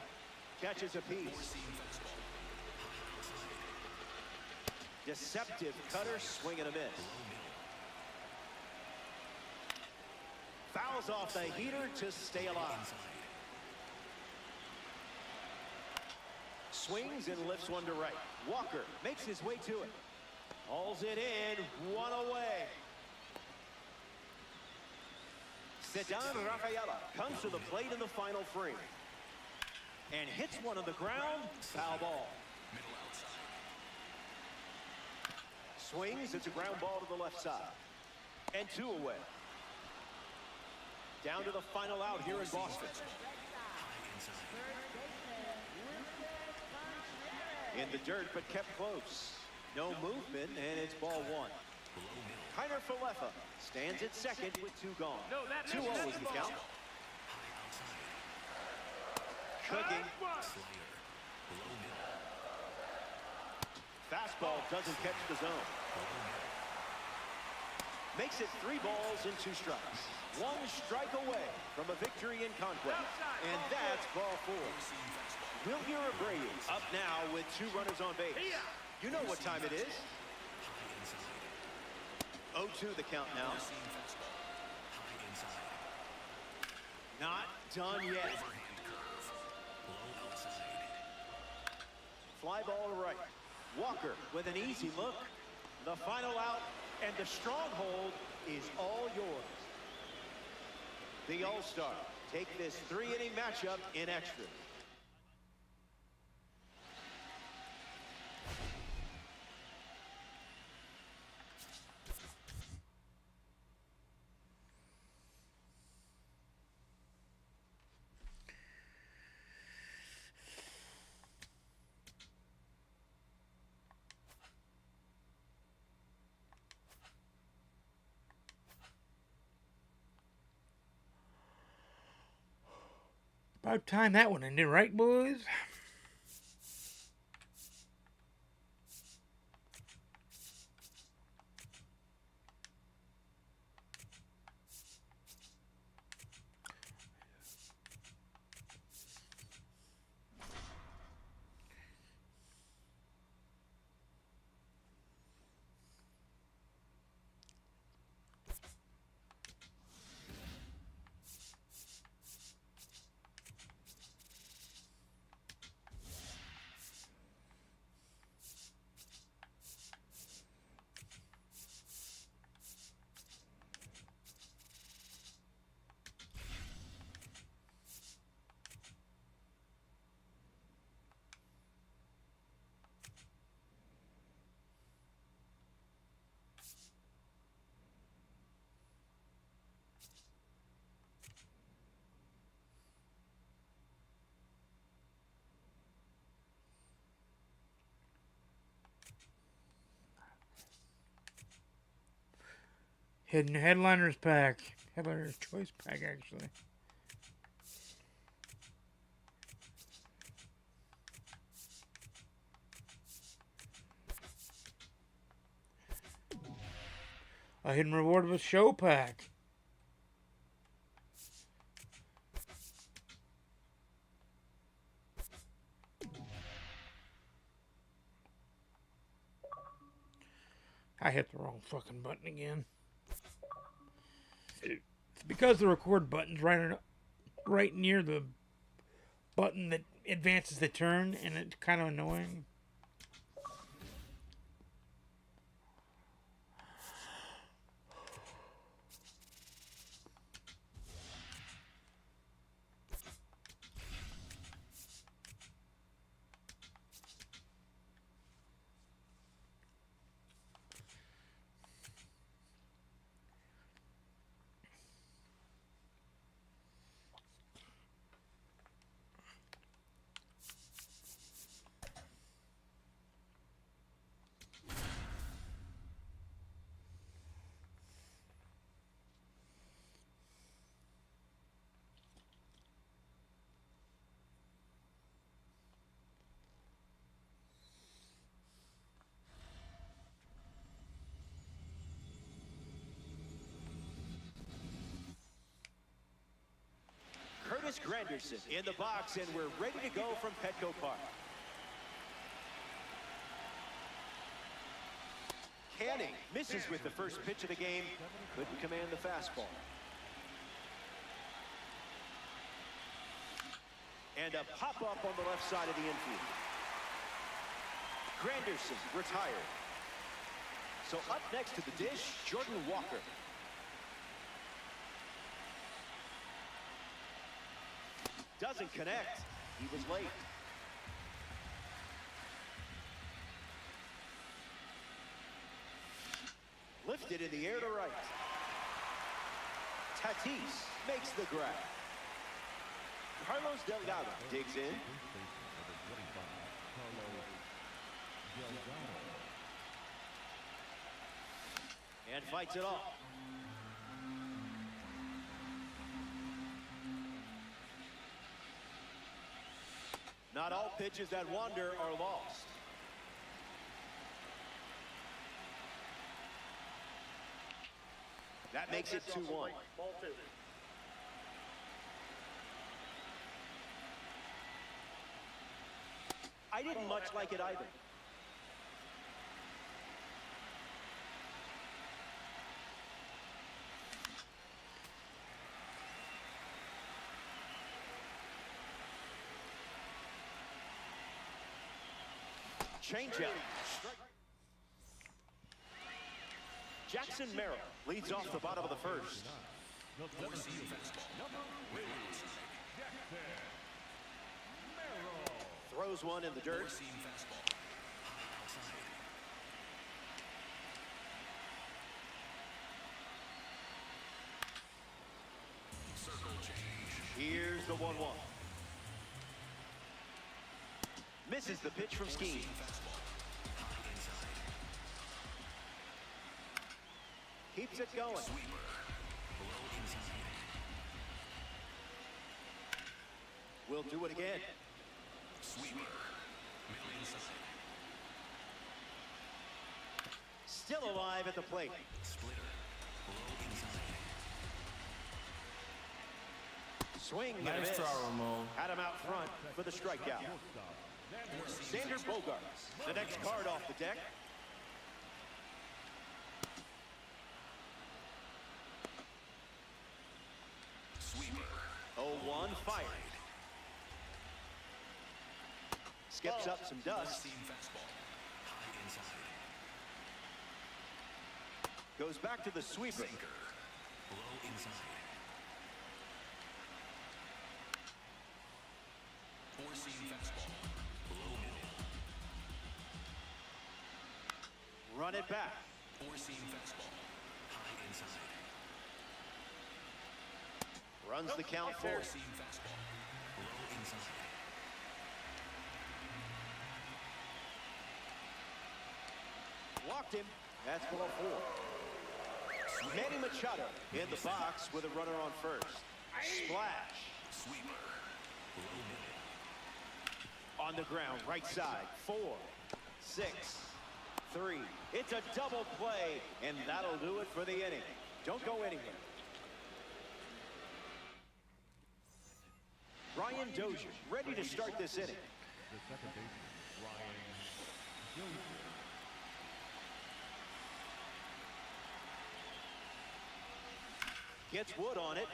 Speaker 1: Catches a piece. Deceptive cutter, swing and a miss. Fouls off the heater to stay alive. Swings and lifts one to right. Walker makes his way to it. Hauls it in, one away. Ceddanne Rafaela comes to the plate in the final frame. And hits one on the ground, foul ball. Swings, it's a ground ball to the left side. And two away. Down to the final out here in Boston. In the dirt, but kept close. No movement, and it's ball one. Kiner Falefa stands at second with two gone. 2-0 is the count. Cooking. Fastball doesn't catch the zone. Makes it 3 balls and 2 strikes. 1 strike away from a victory in Conquest. And that's ball 4. Wilyer Abreu up now with 2 runners on base. You know what time it is. 0-2 the count now. Not done yet. Fly ball to right. Walker with an easy look. The final out, and the stronghold is all yours. The All-Star take this 3-inning matchup in extra.
Speaker 2: About time that one ended, right, boys? Hidden Headliners pack. Headliners Choice pack, actually. A Hidden Reward of a Show pack. I hit the wrong fucking button again. It's because the record button's right near the button that advances the turn, and it's kind of annoying.
Speaker 1: Granderson in the box, and we're ready to go from Petco Park. Canning misses with the first pitch of the game. Couldn't command the fastball. And a pop-up on the left side of the infield. Granderson retired. So up next to the dish, Jordan Walker. Doesn't connect. He was late. Lifted in the air to right. Tatis makes the grab. Carlos Delgado digs in. And fights it off. Not all pitches that wander are lost. That makes it 2-1. I didn't much like it either. Changeup. Jackson Merrill leads off the bottom of the first. Throws one in the dirt. Here's the 1-1. Misses the pitch from Skeen. Keeps it going. We'll do it again. Still alive at the plate. Swing and a miss. Had him out front for the strikeout. Xander Bogaerts, the next card off the deck. Sweeper. 0-1 fired. Skips up some dust. Goes back to the sweeper. Run it back. Runs the count forward. Walked him. That's ball 4. Manny Machado in the box with a runner on first. Splash. On the ground, right side. 4, 6, 3. It's a double play, and that'll do it for the inning. Don't go anywhere. Ryan Dozier ready to start this inning.
Speaker 6: The second baseman, Ryan Dozier.
Speaker 1: Gets Wood on it.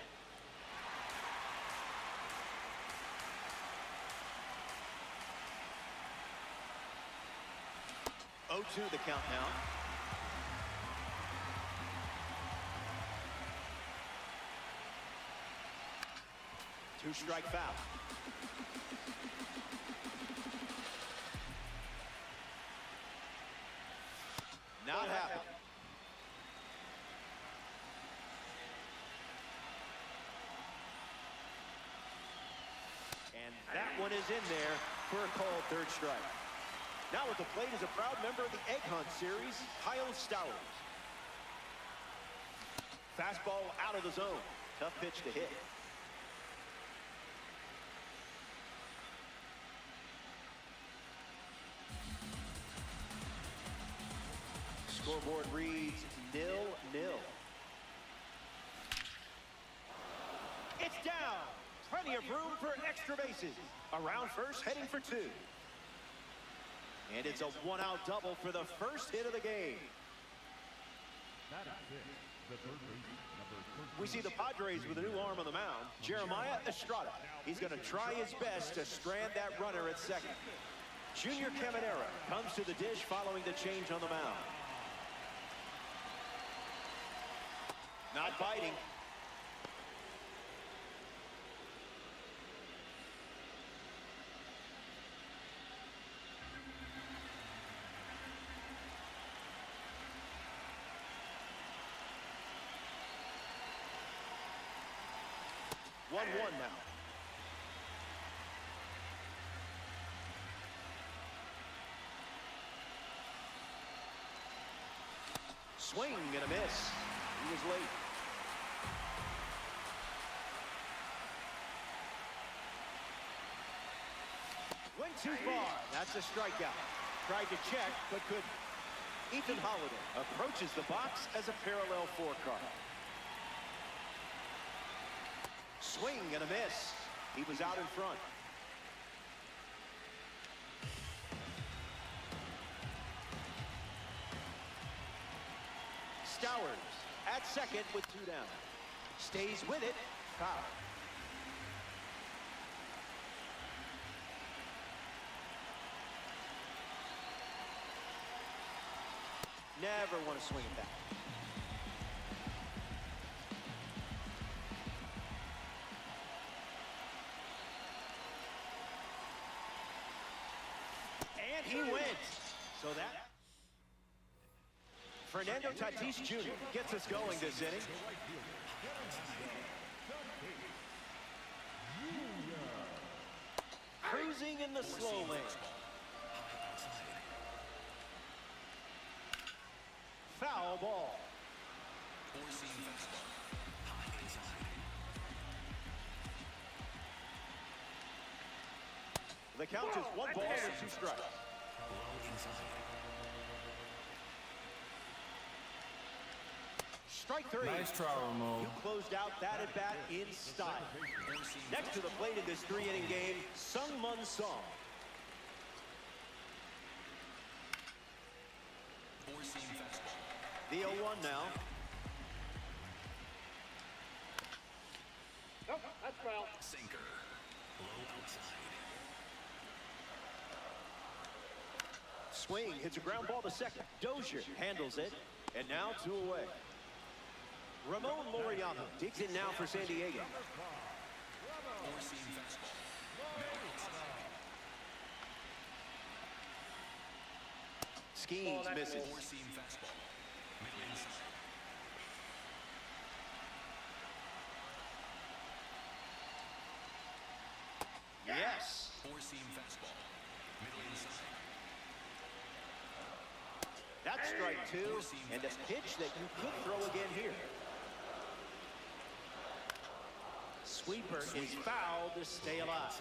Speaker 1: Oh, 2 the count now. Two-strike foul. Not happening. And that one is in there for a called third strike. Now at the plate is a proud member of the Egg Hunt series, Kyle Stowers. Fastball out of the zone. Tough pitch to hit. Scoreboard reads 0-0. It's down. Plenty of room for extra bases. Around first, heading for 2. And it's a one-out double for the first hit of the game.
Speaker 6: That is it. The third baseman, number 13.
Speaker 1: We see the Padres with a new arm on the mound, Jeremiah Estrada. He's going to try his best to strand that runner at second. Junior Caminera comes to the dish following the change on the mound. Not biting. One now. Swing and a miss. He was late. Went too far. That's a strikeout. Tried to check, but couldn't. Ethan Holiday approaches the box as a parallel 4 card. Swing and a miss. He was out in front. Stowers at second with 2 down. Stays with it. Foul. Never want to swing it back. And he went. So that Fernando Tatis Jr. gets us going this inning. Cruising in the slow lane. Foul ball. The count is 1 ball and 2 strikes. Strike 3.
Speaker 4: Nice try, Ramon.
Speaker 1: You closed out that at bat in style. Next to the plate in this 3-inning game, Sung-Mun Song. The 0-1 now.
Speaker 7: Nope, that's foul.
Speaker 8: Sinker. Low outside.
Speaker 1: Swing, hits a ground ball to second. Dozier handles it, and now 2 away. Ramon Laureano digs in now for San Diego. Schemes misses. Yes.
Speaker 8: 4-seam fastball. Middle inside.
Speaker 1: That's strike two, and a pitch that you could throw again here. Sweeper is fouled to stay alive.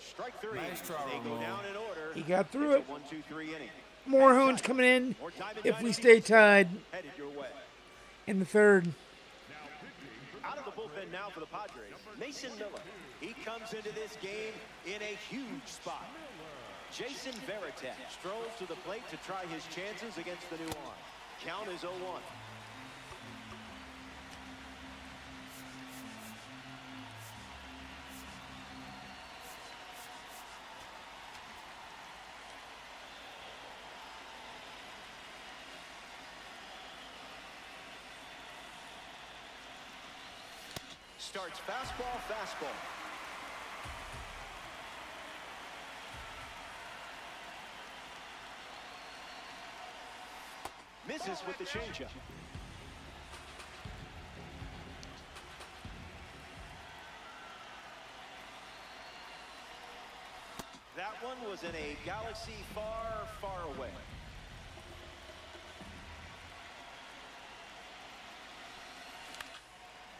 Speaker 1: Strike three.
Speaker 4: Nice try,
Speaker 1: They go
Speaker 4: Ramon.
Speaker 1: down in order.
Speaker 2: He got through
Speaker 1: It's
Speaker 2: it.
Speaker 1: a 1-2-3 inning.
Speaker 2: More hoons coming in if we stay tied
Speaker 1: Headed your way.
Speaker 2: in the third.
Speaker 1: Out of the bullpen now for the Padres, Mason Miller. He comes into this game in a huge spot. Jason Veritek strolls to the plate to try his chances against the new arm. Count is 0-1. Starts fastball. Misses with the changeup. That one was in a galaxy far, far away.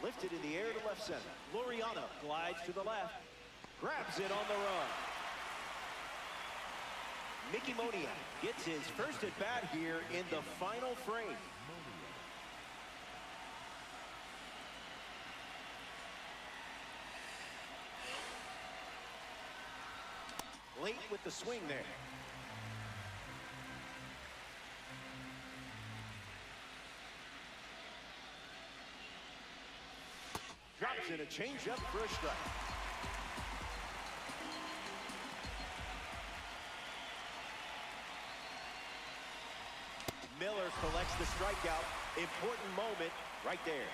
Speaker 1: Lifted in the air to left center. Laureano glides to the left. Grabs it on the run. Mickey Moniak gets his first at bat here in the final frame. Late with the swing there. Drops in a changeup for a strike. Miller collects the strikeout. Important moment right there.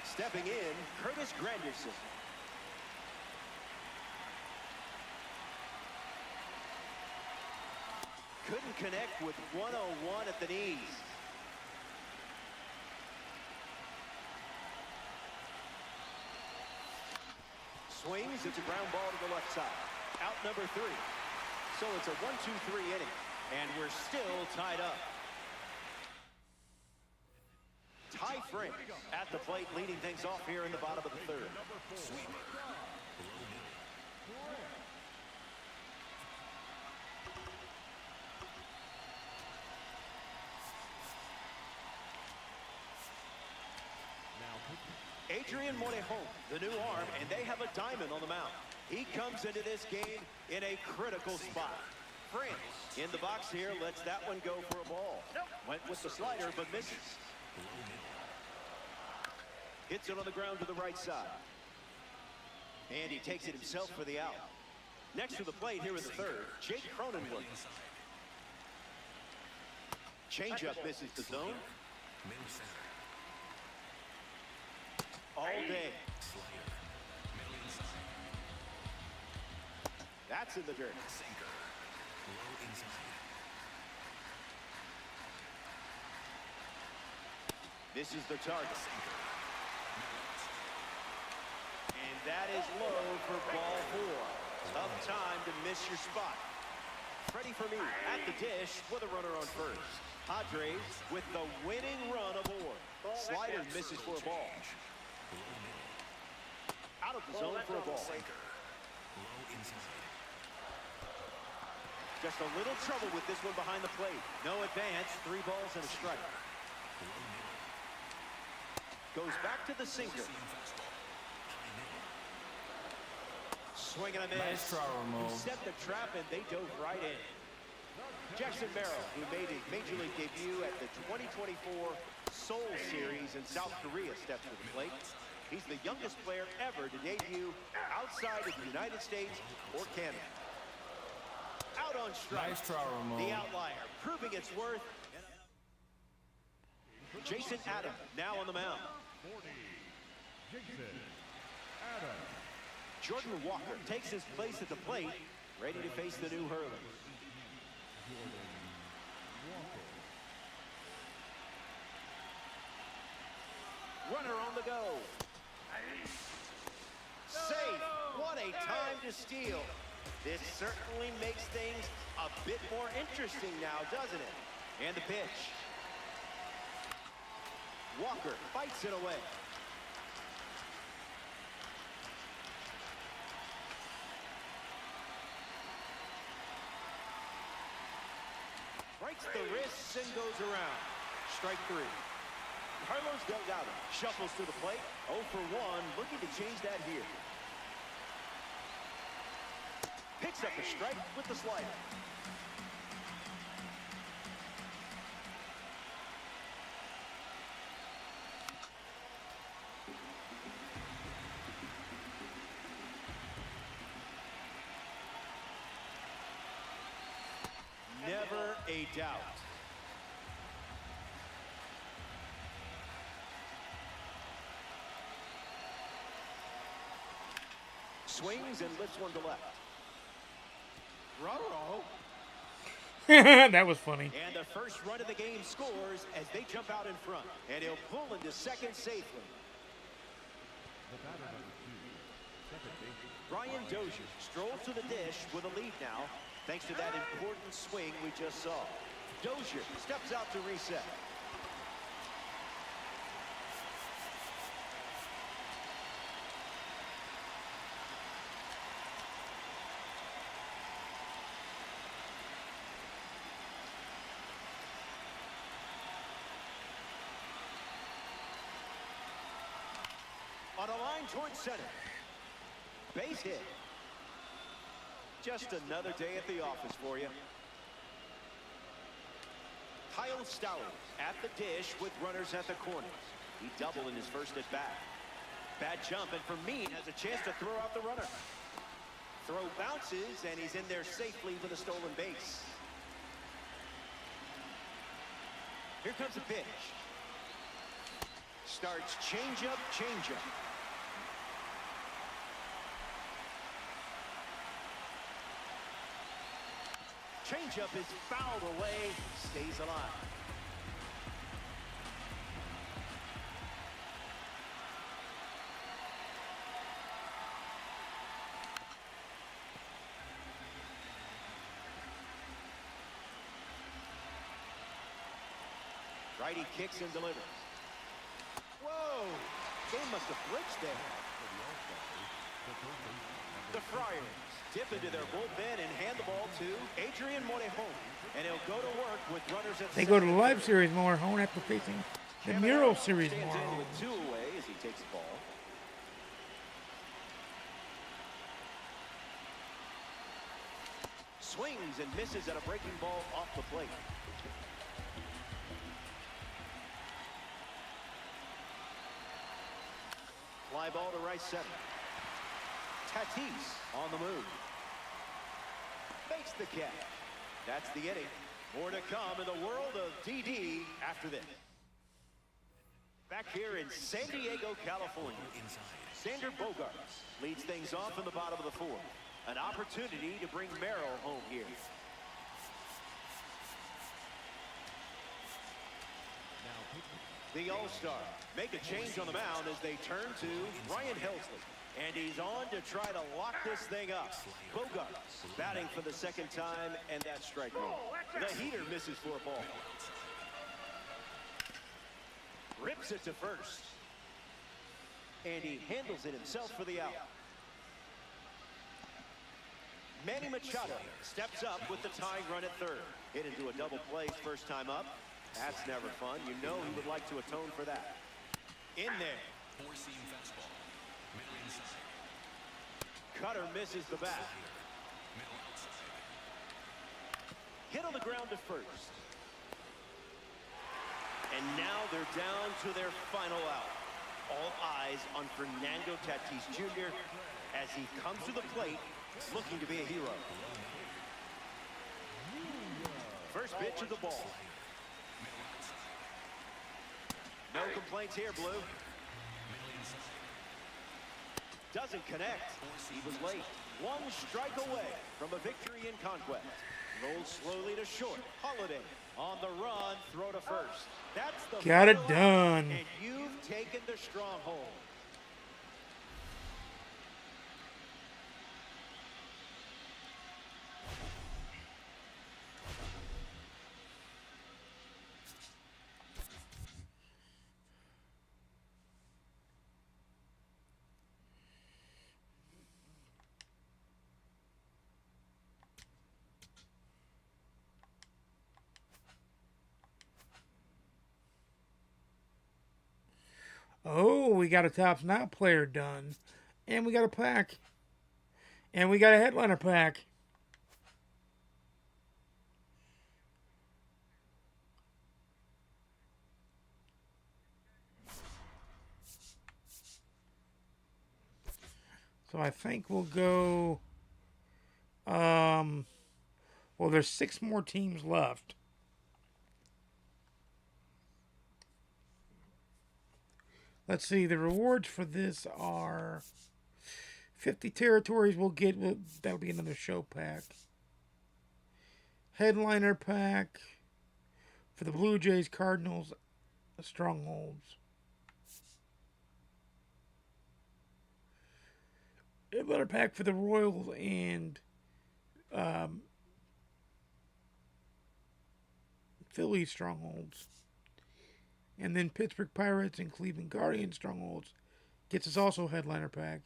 Speaker 1: Stepping in, Curtis Granderson. Couldn't connect with 101 at the knees. Swings, it's a ground ball to the left side. Out number 3. So it's a 1-2-3 inning, and we're still tied up. Ty Frank at the plate, leading things off here in the bottom of the third. Adrian Morejon, the new arm, and they have a diamond on the mound. He comes into this game in a critical spot. France in the box here lets that one go for a ball. Went with the slider, but misses. Hits it on the ground to the right side. And he takes it himself for the out. Next to the plate here in the third, Jake Cronenworth. Changeup misses the zone. All day. That's in the dirt. This is the target. And that is low for ball 4. Tough time to miss your spot. Freddie Fermin at the dish with a runner on first. Padres with the winning run aboard. Slider misses for a ball. Out of the zone for a ball. Just a little trouble with this one behind the plate. No advance, 3 balls and a strike. Goes back to the sinker. Swing and a miss.
Speaker 4: Nice try, Ramon.
Speaker 1: He set the trap and they dove right in. Jackson Merrill, who made his major league debut at the 2024 Seoul Series in South Korea, steps to the plate. He's the youngest player ever to debut outside of the United States or Canada. Out on strike.
Speaker 4: Nice try, Ramon.
Speaker 1: The outlier, proving its worth. Jason Adam now on the mound.
Speaker 6: 40, Jason Adams.
Speaker 1: Jordan Walker takes his place at the plate, ready to face the new Hurley. Runner on the go. Safe. One What a time to steal. This certainly makes things a bit more interesting now, doesn't it? And the pitch. Walker fights it away. Breaks the wrists and goes around. Strike 3. Carlos Delgado shuffles to the plate. 0 for 1, looking to change that here. Picks up the strike with the slider. Never a doubt. Swings and lifts one to left. Ruh-roh.
Speaker 2: That was funny.
Speaker 1: And the first run of the game scores as they jump out in front. And he'll pull into second safely.
Speaker 6: The batter number 2, second baseman.
Speaker 1: Brian Dozier strolls to the dish with a lead now, thanks to that important swing we just saw. Dozier steps out to reset. On a line towards center. Base hit. Just another day at the office for you. Kyle Stowers at the dish with runners at the corners. He doubled in his first at bat. Bad jump, and Fermin has a chance to throw out the runner. Throw bounces, and he's in there safely with a stolen base. Here comes the pitch. Starts changeup, changeup. Changeup is fouled away, stays alive. Righty kicks and delivers. Whoa! Game must have glitched there. The Friars dip into their bullpen and hand the ball to Adrian Morejon. And he'll go to work with runners at
Speaker 2: They go to the live series Morejon after facing the Mural series
Speaker 1: stands in
Speaker 2: Morejon.
Speaker 1: with 2 away as he takes the ball. Swings and misses at a breaking ball off the plate. Fly ball to right center. Tatis on the move. Fakes the catch. That's the inning. More to come in the world of DD after this. Back here in San Diego, California, Xander Bogaerts leads things off in the bottom of the 4th. An opportunity to bring Merrill home here. The All-Star make a change on the mound as they turn to Ryan Helsley. And he's on to try to lock this thing up. Bogaerts batting for the second time, and that's strike 1. The heater misses for a ball. Rips it to first. And he handles it himself for the out. Manny Machado steps up with the tying run at third. Hit into a double play first time up. That's never fun. You know he would like to atone for that. In there.
Speaker 8: Four-seam fastball. Middle inside.
Speaker 1: Cutter misses the bat.
Speaker 8: Middle outside.
Speaker 1: Hit on the ground to first. And now they're down to their final out. All eyes on Fernando Tatis Jr. as he comes to the plate looking to be a hero. First pitch of the ball. No complaints here, Blue. Doesn't connect. He was late. 1 strike away from a victory in Conquest. Rolls slowly to short. Holiday on the run, throw to first. That's the
Speaker 2: Got it
Speaker 1: final out,
Speaker 2: done.
Speaker 1: and you've taken the stronghold.
Speaker 2: Oh, we got a Tops Now player done. And we got a pack. And we got a headliner pack. So I think we'll go... well, there's 6 more teams left. Let's see. The rewards for this are 50 territories. We'll get. That'll be another show pack. Headliner pack for the Blue Jays, Cardinals, Strongholds. Headliner pack for the Royals and Philly Strongholds. And then Pittsburgh Pirates and Cleveland Guardians Strongholds gets us also headliner pack.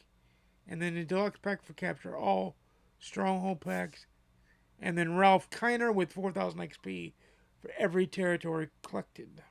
Speaker 2: And then the deluxe pack for capture all Stronghold packs. And then Ralph Kiner with 4,000 XP for every territory collected.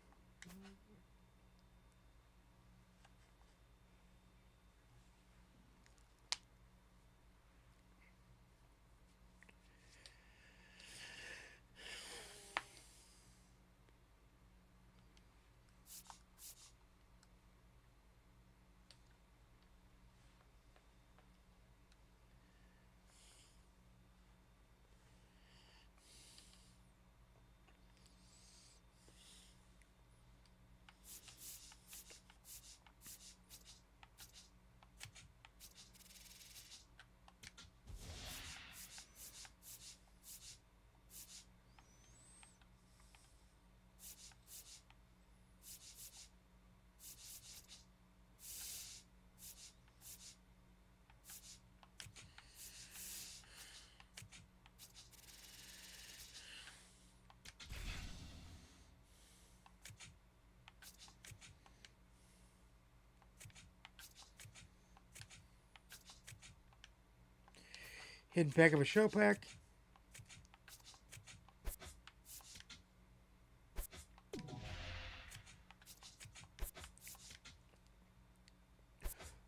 Speaker 2: Hidden pack of a show pack.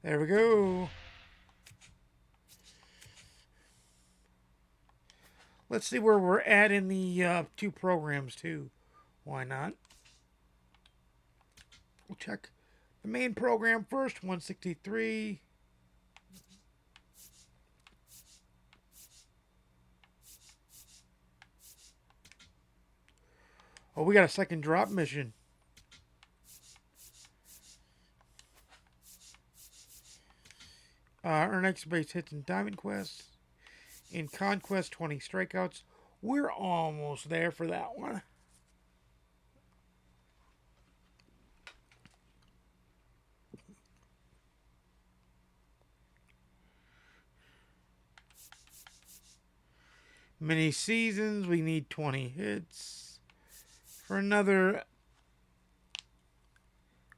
Speaker 2: There we go. Let's see where we're at in the 2 programs too. Why not? We'll check the main program first. 163. Oh, we got a second drop mission. Earn X base hits in Diamond Quest. In Conquest, 20 strikeouts. We're almost there for that one. Mini seasons, we need 20 hits for another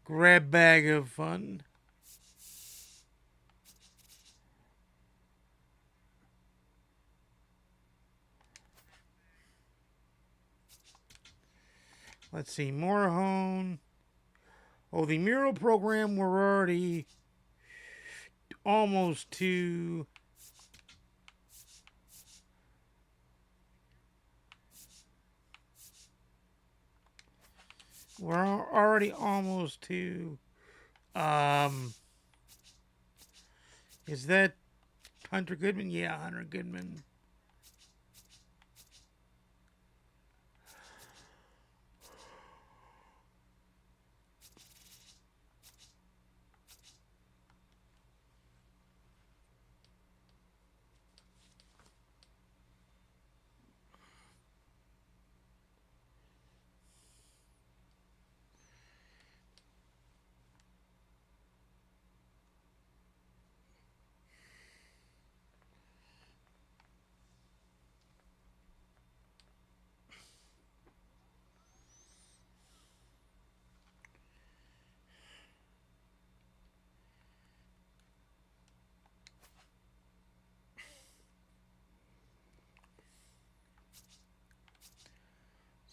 Speaker 2: grab bag of fun. Let's see, Morahone. Oh, the mural program, we're already almost to... We're already almost to... is that Hunter Goodman? Yeah, Hunter Goodman.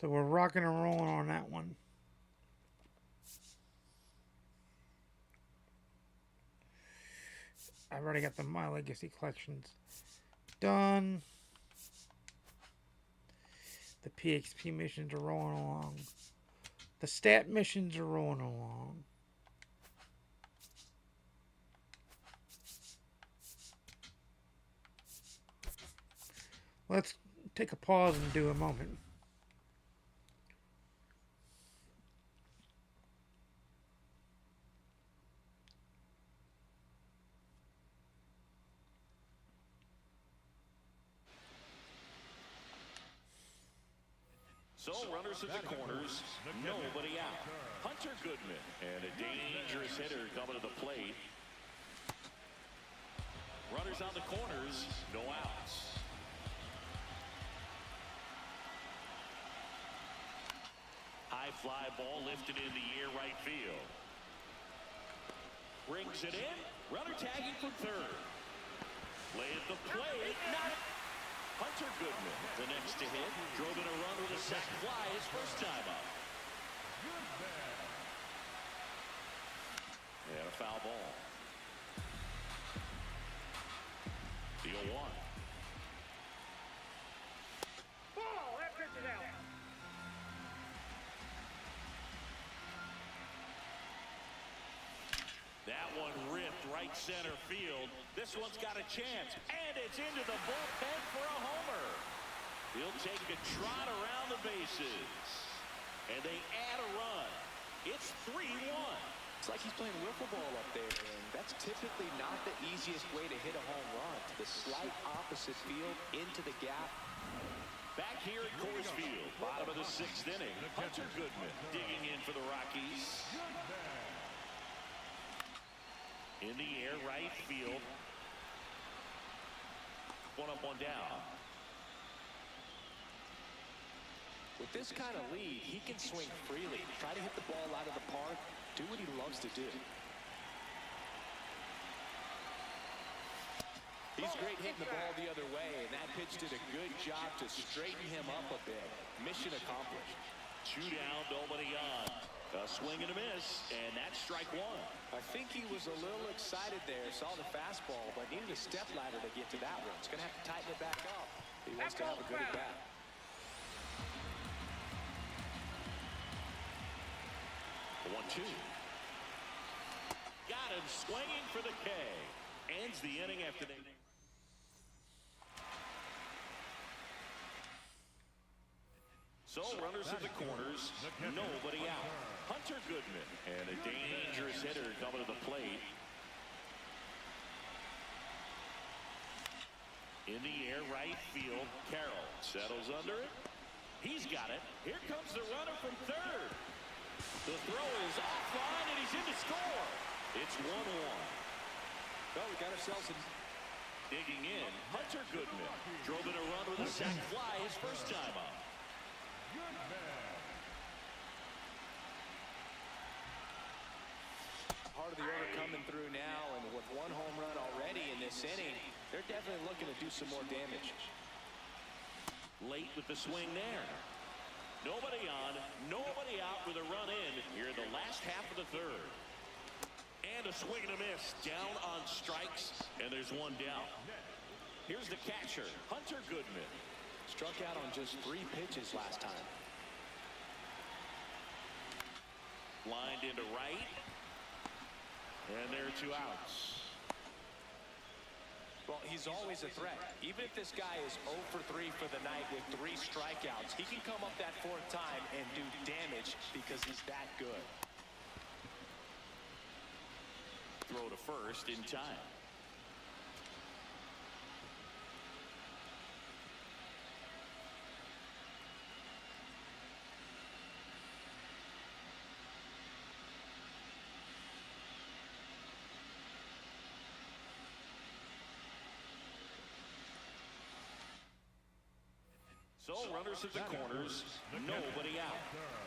Speaker 2: So we're rocking and rolling on that one. I've already got the My Legacy collections done. The PXP missions are rolling along. The stat missions are rolling along. Let's take a pause and do a moment.
Speaker 5: So runners at the corners, nobody out. Hunter Goodman and a dangerous hitter coming to the plate. Runners on the corners, no outs. High fly ball lifted in the air right field. Brings it in. Runner tagging from third. Lay at the plate. Not Hunter Goodman, the next to hit, drove in a run with a sac fly his first time up. And a foul ball. The 0-1.
Speaker 7: Ball, that pitch is out.
Speaker 5: That one ripped right center field. This one's got a chance, and it's into the bullpen for a homer. He'll take a trot around the bases, and they add a run. It's 3-1.
Speaker 3: It's like he's playing wiffle ball up there, and that's typically not the easiest way to hit a home run. To the slight opposite field, into the gap.
Speaker 5: Back here at Coors Field, bottom of the 6th inning. Hunter Goodman digging in for the Rockies. In the air, right field. One up, one down.
Speaker 3: With this kind of lead, he can swing freely. Try to hit the ball out of the park. Do what he loves to do. He's great hitting the ball the other way, and that pitch did a good job to straighten him up a bit. Mission accomplished.
Speaker 5: 2 down, nobody on. A swing and a miss, and that's strike 1.
Speaker 3: I think he was a little excited there, saw the fastball, but needed a step ladder to get to that one. He's going to have to tighten it back up. He wants to have a good at bat.
Speaker 5: The 1-2. Got him swinging for the K. Ends the inning after they... So runners at the corners, nobody out. Hunter Goodman and a dangerous hitter coming to the plate. In the air, right field, Carroll settles under it. He's got it. Here comes the runner from third. The throw is offline and he's in to score. It's 1-1.
Speaker 3: Well, we got ourselves in.
Speaker 5: Digging in, Hunter Goodman drove in a run with a sac fly his first time up.
Speaker 3: Part of the order coming through now, and with 1 home run already in this inning, they're definitely looking to do some more damage.
Speaker 5: Late with the swing there. Nobody on, nobody out with a run in here in the last half of the third. And a swing and a miss. Down on strikes, and there's 1 down. Here's the catcher, Hunter Goodman.
Speaker 3: Struck out on just 3 pitches last time.
Speaker 5: Lined into right. And there are 2 outs.
Speaker 3: Well, he's always a threat. Even if this guy is 0 for 3 for the night with 3 strikeouts, he can come up that 4th time and do damage because he's that good.
Speaker 5: Throw to first in time. So runners at the corners, nobody out.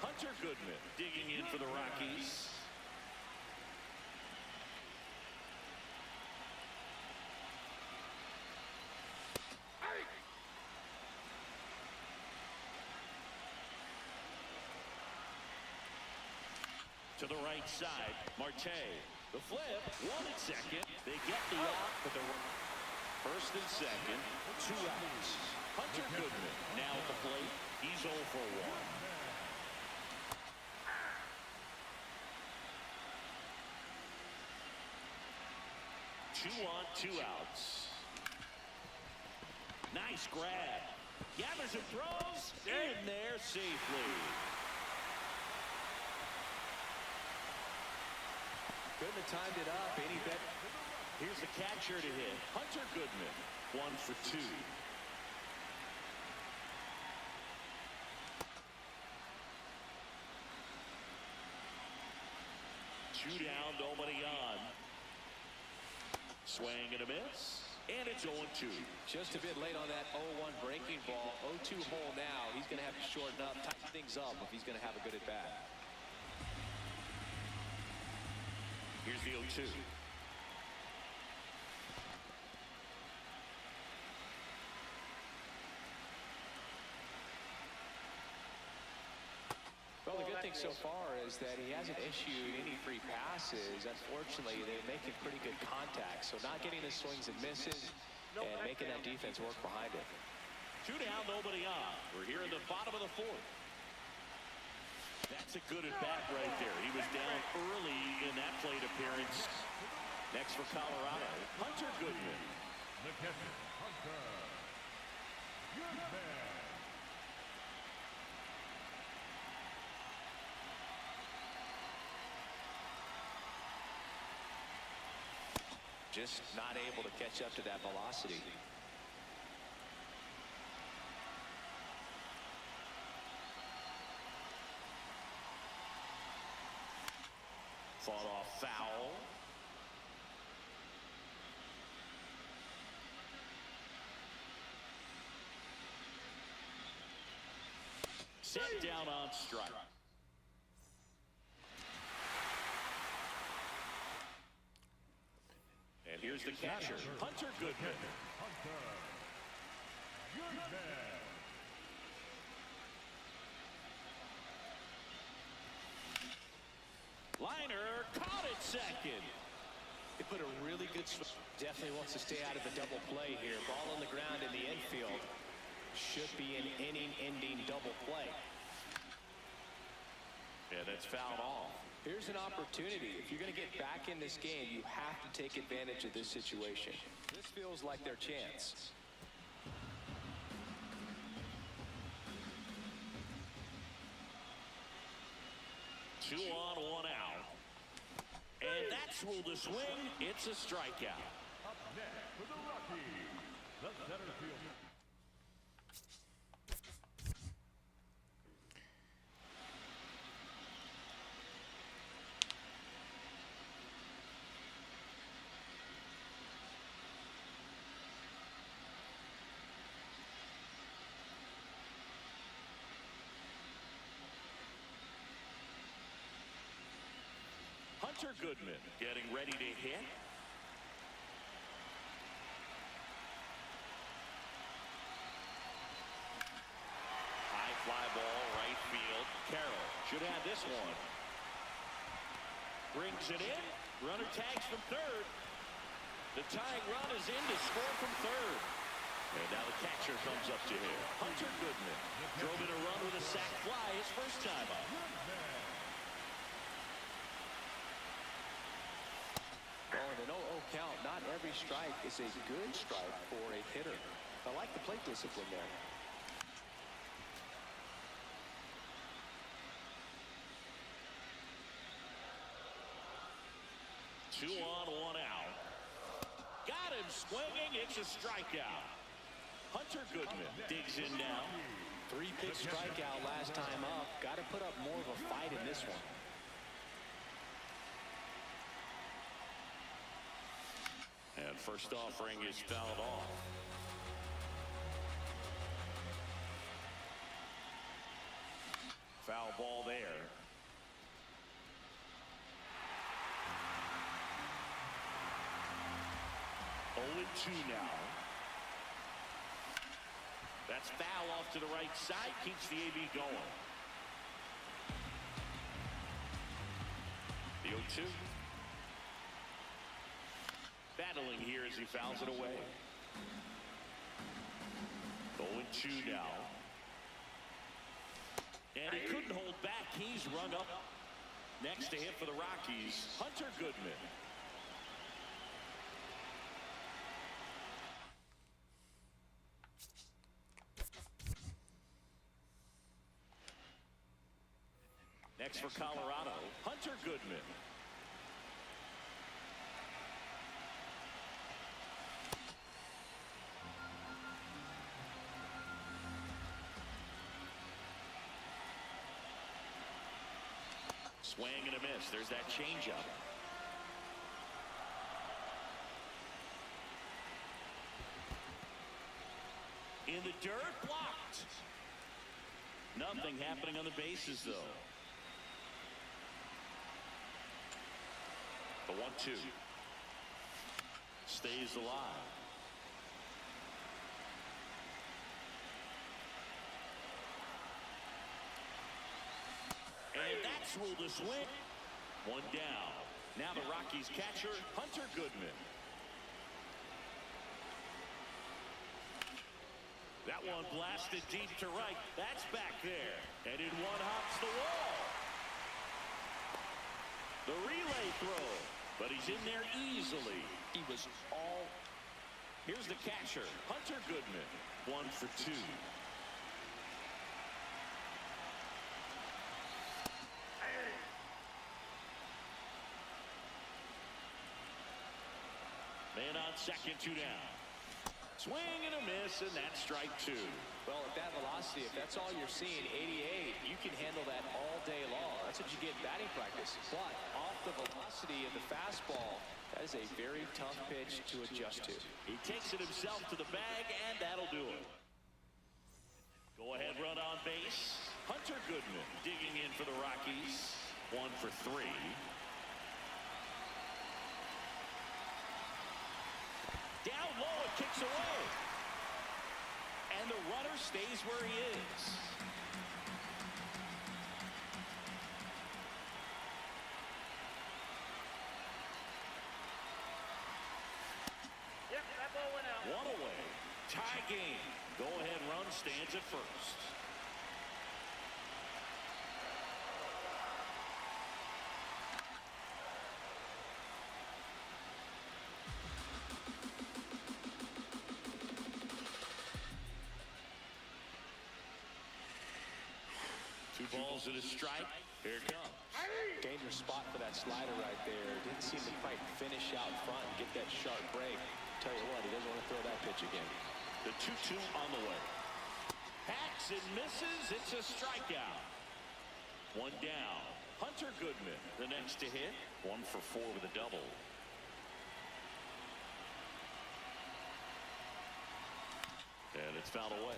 Speaker 5: Hunter Goodman digging in for the Rockies. To the right side, Marte The flip, 1 and 2nd. They get the out, but the first and 2nd, 2 outs. Hunter Goodman now at the plate. He's 0 for 1. Two on, 2 outs. Nice grab. Gathers and throws in there safely.
Speaker 3: Couldn't have timed it up any better.
Speaker 5: Here's the catcher to hit. Hunter Goodman, 1 for 2. Two down, nobody on. Swing and a miss, and it's 0-2.
Speaker 3: Just a bit late on that 0-1 breaking ball. 0-2 hole now. He's going to have to shorten up, tighten things up if he's going to have a good at bat.
Speaker 5: Here's the 0-2.
Speaker 3: Well, the good thing so far is that he hasn't issued any free passes. Unfortunately, they're making pretty good contact. So not getting the swings and misses and making that defense work behind it.
Speaker 5: Two down, nobody on. We're here in the bottom of the 4th. That's a good at bat right there. He was down early in that plate appearance. Next for Colorado, Hunter Goodman.
Speaker 6: The catcher, Hunter Goodman.
Speaker 3: Just not able to catch up to that velocity.
Speaker 5: Fought off foul. Set down on strike. And here's the catcher, Hunter Goodman.
Speaker 6: Hunter Goodman.
Speaker 5: Liner caught it second.
Speaker 3: They put a really good swing. Definitely wants to stay out of the double play here. Ball on the ground in the infield. Should be an inning-ending double play.
Speaker 5: Yeah, that's fouled off.
Speaker 3: Here's an opportunity. If you're going to get back in this game, you have to take advantage of this situation. This feels like their chance.
Speaker 5: Two on, 1 out. And that's ruled a swing. It's a strikeout.
Speaker 6: Up next for the Rockies, the center fielder.
Speaker 5: Hunter Goodman getting ready to hit. High fly ball, right field. Carroll should have this one. Brings it in. Runner tags from third. The tying run is in to score from third. And now the catcher comes up to him. Hunter Goodman drove in a run with a sac fly his first time up.
Speaker 3: Oh, and an 0-0 count. Not every strike is a good strike for a hitter. I like the plate discipline there.
Speaker 5: Two on, 1 out. Got him swinging. It's a strikeout. Hunter Goodman digs in now.
Speaker 3: 3-pitch strikeout last time up. Got to put up more of a fight in this one.
Speaker 5: And first offering is fouled off. Foul ball there. Oh, 2 now. That's foul off to the right side. Keeps the AB going. The 0-2. battling here as he fouls it away. 0-2 now. And he couldn't hold back. He's rung up. Next to hit for the Rockies, Hunter Goodman. Next for Colorado, Hunter Goodman. Swing and a miss. There's that changeup. In the dirt, blocked. Nothing happening on the bases, though. The 1-2. Stays alive. And that's ruled a swing. One down. Now the Rockies catcher, Hunter Goodman. That one blasted deep to right. That's back there. And in one hops the wall. The relay throw. But he's in there easily. He was all. Here's the catcher, Hunter Goodman. 1 for 2. Man on second, 2 down. Swing and a miss, and that's strike 2.
Speaker 3: Well, at that velocity, if that's all you're seeing, 88, you can handle that all day long. That's what you get in batting practice. But off the velocity of the fastball, that is a very tough pitch to adjust to.
Speaker 5: He takes it himself to the bag, and that'll do it. Go ahead, run on base. Hunter Goodman digging in for the Rockies. 1 for 3. Down low, it kicks away. And the runner stays where he is.
Speaker 7: Yep, that ball went out.
Speaker 5: 1 away. Tie game. Go ahead, run stands at first. Two balls and a strike. Here it comes.
Speaker 3: Dangerous spot for that slider right there. Didn't seem to quite finish out front and get that sharp break. Tell you what, he doesn't want to throw that pitch again.
Speaker 5: The 2-2 on the way. Hacks and misses. It's a strikeout. 1 down. Hunter Goodman, the next to hit. 1 for 4 with a double. And it's fouled away.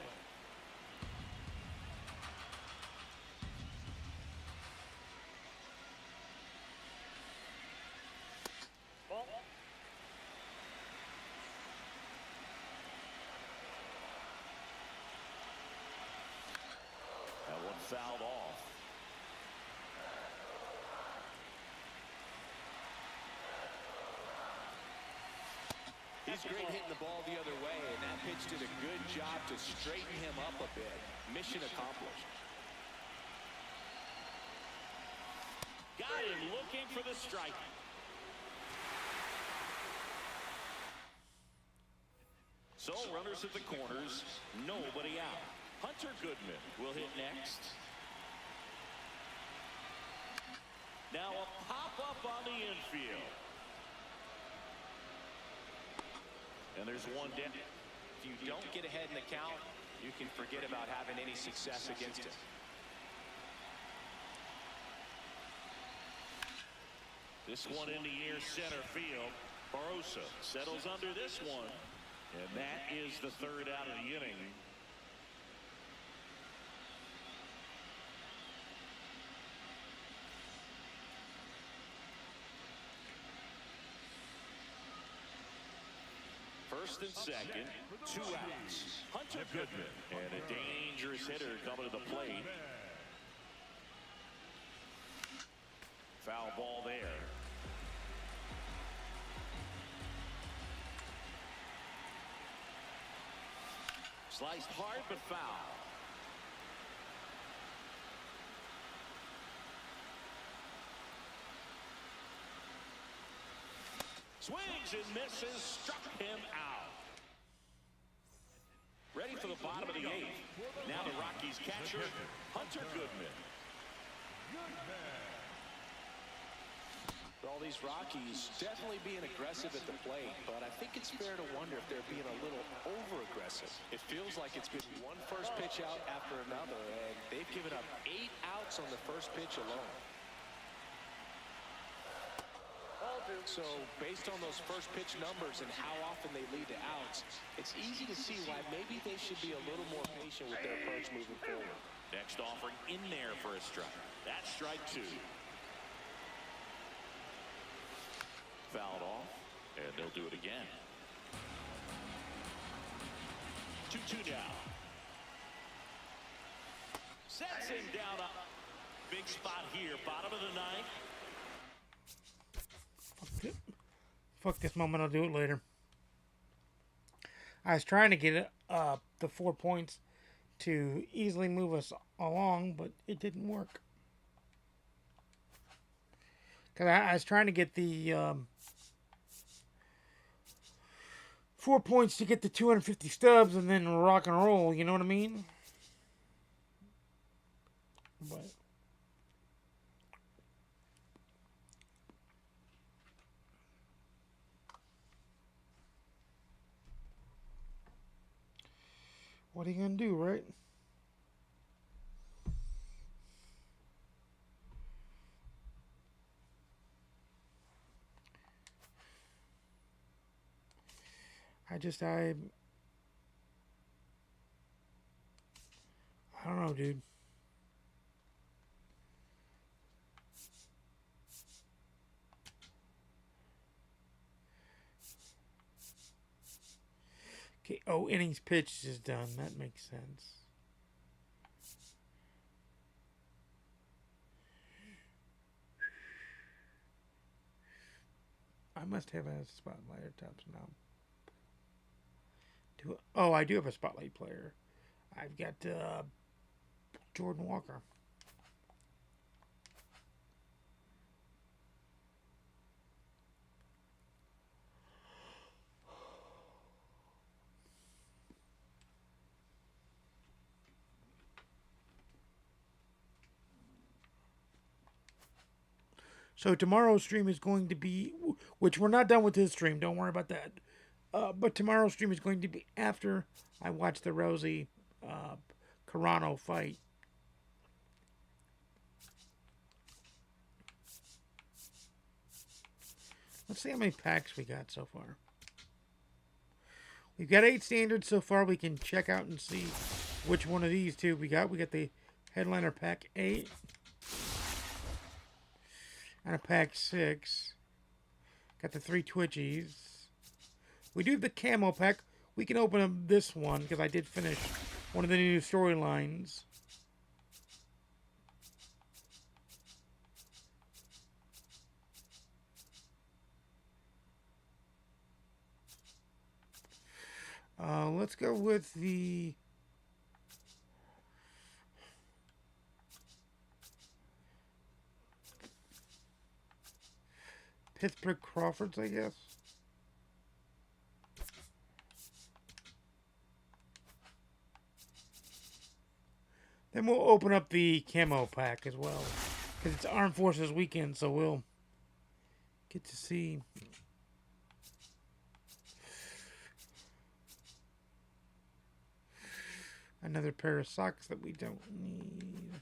Speaker 7: Ball.
Speaker 5: That one fouled off.
Speaker 3: He's great hitting the ball the other way, and that pitch did a good job to straighten him up a bit. Mission accomplished.
Speaker 5: Got him looking for the strike. So runners at the corners, nobody out. Hunter Goodman will hit next. Now a pop-up on the infield. And there's 1 down.
Speaker 3: If you don't get ahead in the count, you can forget about having any success against him.
Speaker 5: This one in the air center field. Barossa settles under this one. And that is the 3rd out of the inning. First and second, 2 outs. Hunter Goodman and a dangerous hitter coming to the plate. Foul ball there. Sliced hard, but foul. Swings and misses, struck him out. Ready for the bottom of the eighth. Now the Rockies catcher, Hunter Goodman.
Speaker 3: All these Rockies definitely being aggressive at the plate, but I think it's fair to wonder if they're being a little over-aggressive. It feels like it's been one first pitch out after another, and they've given up 8 outs on the first pitch alone. So, based on those first pitch numbers and how often they lead to outs, it's easy to see why maybe they should be a little more patient with their approach moving forward.
Speaker 5: Next offering in there for a strike. That's strike 2. Fouled off, and they'll do it again. 2-2 now. Sets him down up. Big spot here, bottom of the ninth.
Speaker 2: Fuck this moment, I'll do it later. I was trying to get it the 4 points to easily move us along, but it didn't work. Because I was trying to get the 4 points to get the 250 stubs and then rock and roll, you know what I mean? But what are you going to do, right? I don't know, dude. Okay, oh, innings pitched is done. That makes sense. I must have a spotlight or tops now. I do have a spotlight player. I've got Jordan Walker. So tomorrow's stream is going to be, which we're not done with this stream. Don't worry about that. But tomorrow's stream is going to be after I watch the Rosie Carano fight. Let's see how many packs we got so far. We've got 8 standards so far. We can check out and see which one of these two we got. We got the Headliner Pack 8 and a Pack 6. Got the 3 Twitchies. We do have the Camo Pack. We can open up this one because I did finish one of the new storylines. Let's go with the Pittsburgh Crawfords, I guess. Then we'll open up the Camo Pack as well, because it's Armed Forces weekend, so we'll get to see another pair of socks that we don't need.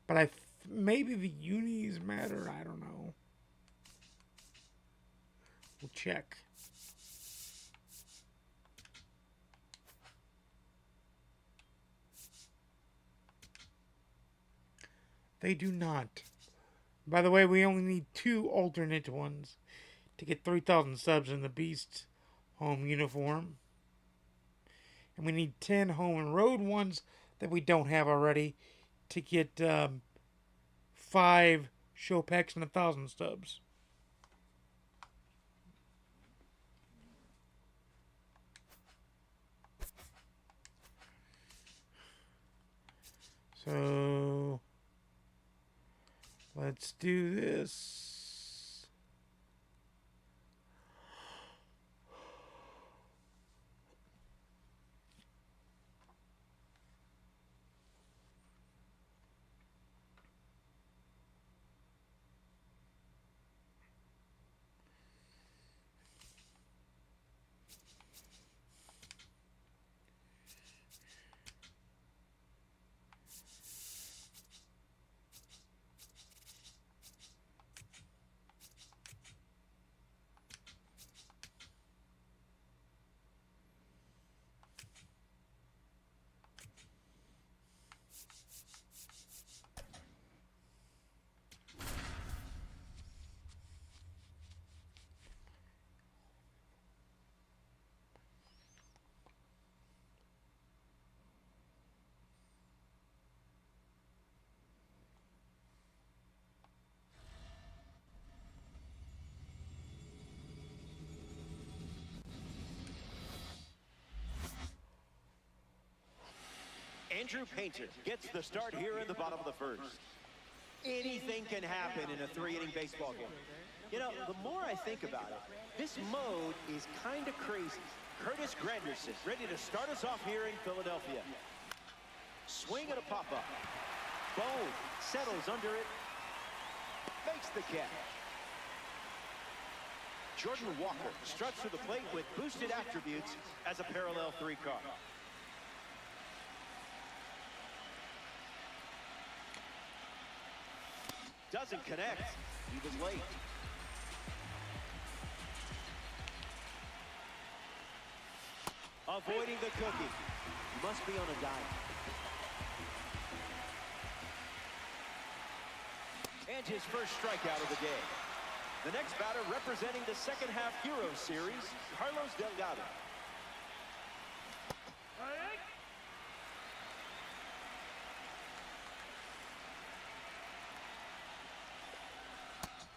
Speaker 2: But maybe the unis matter. I don't know. We'll check. They do not. By the way, we only need 2 alternate ones to get 3,000 subs in the Beast home uniform. And we need 10 home and road ones that we don't have already to get 5 show packs and 1,000 stubs. So let's do this.
Speaker 1: Andrew Painter gets the start here in the bottom of the first. Anything can happen in a 3-inning baseball game. You know, the more I think about it, this mode is kind of crazy. Curtis Granderson ready to start us off here in Philadelphia. Swing and a pop-up. Bone settles under it. Makes the catch. Jordan Walker struts to the plate with boosted attributes as a parallel 3 car. Doesn't connect. He was late. Avoiding the cookie. Must be on a diet. And his first strikeout of the day. The next batter representing the second half Heroes Series, Carlos Delgado.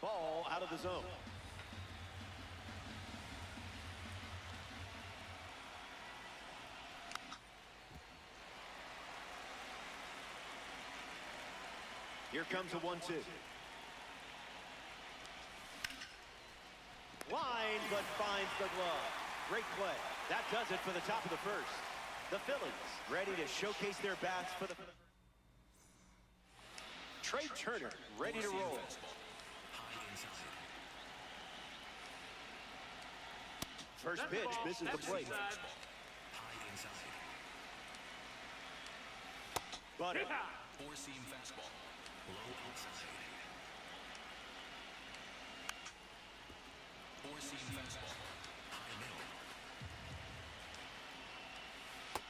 Speaker 1: Ball out of the zone. Here comes a 1-2. Line, but finds the glove. Great play. That does it for the top of the first. The Phillies ready to showcase their bats for the... Trey Turner ready to roll. First pitch misses the plate. Butter.
Speaker 8: Four-seam fastball. Low outside. Four-seam fastball. High middle.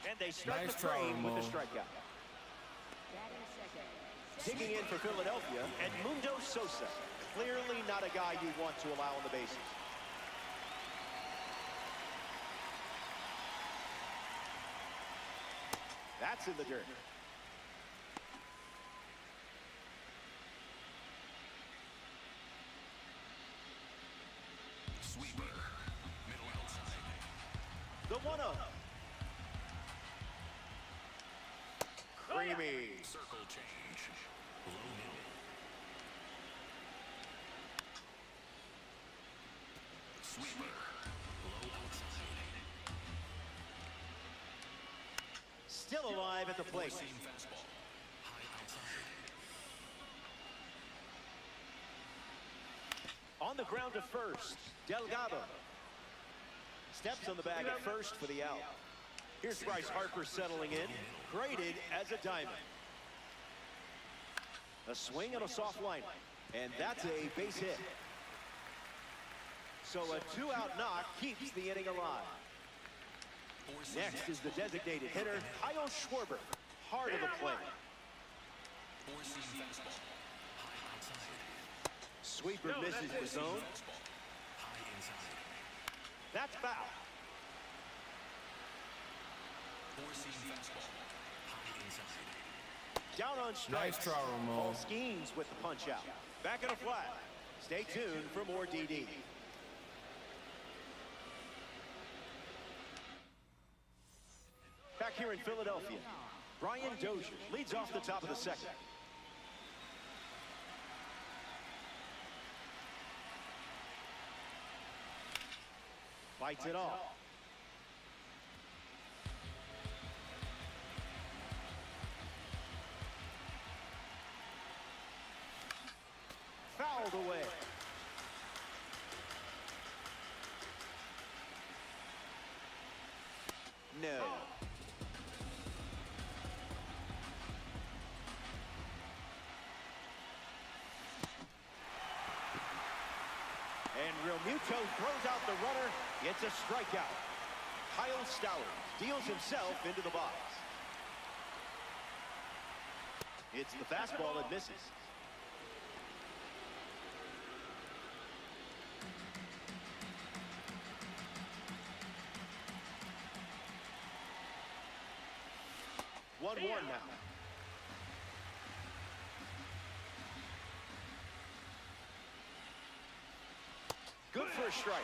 Speaker 1: And they start
Speaker 4: Nice
Speaker 1: the
Speaker 4: try,
Speaker 1: frame with
Speaker 4: Mo.
Speaker 1: the strikeout. Digging in for Philadelphia, Edmundo Sosa. Clearly not a guy you want to allow on the bases. That's in the dirt.
Speaker 8: Sweeper. Middle outside.
Speaker 1: The 1-0. Creamy.
Speaker 8: Circle change. Low middle. Sweeper. Low outside.
Speaker 1: Still alive at the plate.
Speaker 8: Four-seam fastball. High outside.
Speaker 1: On the ground to first, Delgado. Steps on the bag at first for the out. Here's Bryce Harper settling in, graded as a diamond. A swing and a soft line, and that's a base hit. So a 2-out knock keeps the inning alive. Next is the designated hitter, Kyle Schwarber, hard of the plate.
Speaker 8: Four-seam fastball. High outside.
Speaker 1: Sweeper misses the zone.
Speaker 8: Fastball. High inside.
Speaker 1: That's foul.
Speaker 8: Four-seam fastball. High inside.
Speaker 1: Down on strikes.
Speaker 4: Nice try, Ramon.
Speaker 1: Ball schemes with the punch out. Back in a flat. Stay tuned for more DD. Back here in Philadelphia, Brian Dozier leads off the top of the second. Fights it off. Fouled away. No. And Real Muto throws out the runner. It's a strikeout. Kyle Stowers deals himself into the box. It's the fastball that misses. One now. Good for a strike.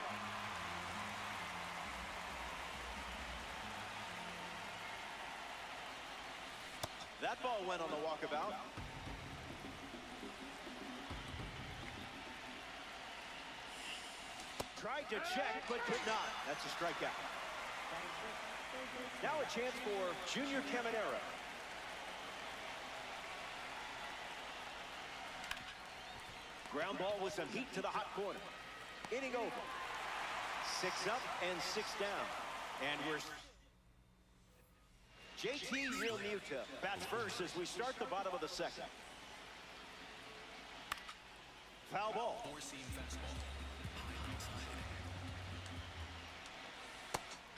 Speaker 1: That ball went on the walkabout. Tried to check, but could not. That's a strikeout. Now a chance for Junior Caminero. Ground ball with some heat to the hot corner. Inning over. 6 up and 6 down. And we're... JT Real Muto bats first as we start the bottom of the second. Foul ball.
Speaker 8: Four-seam fastball. High outside.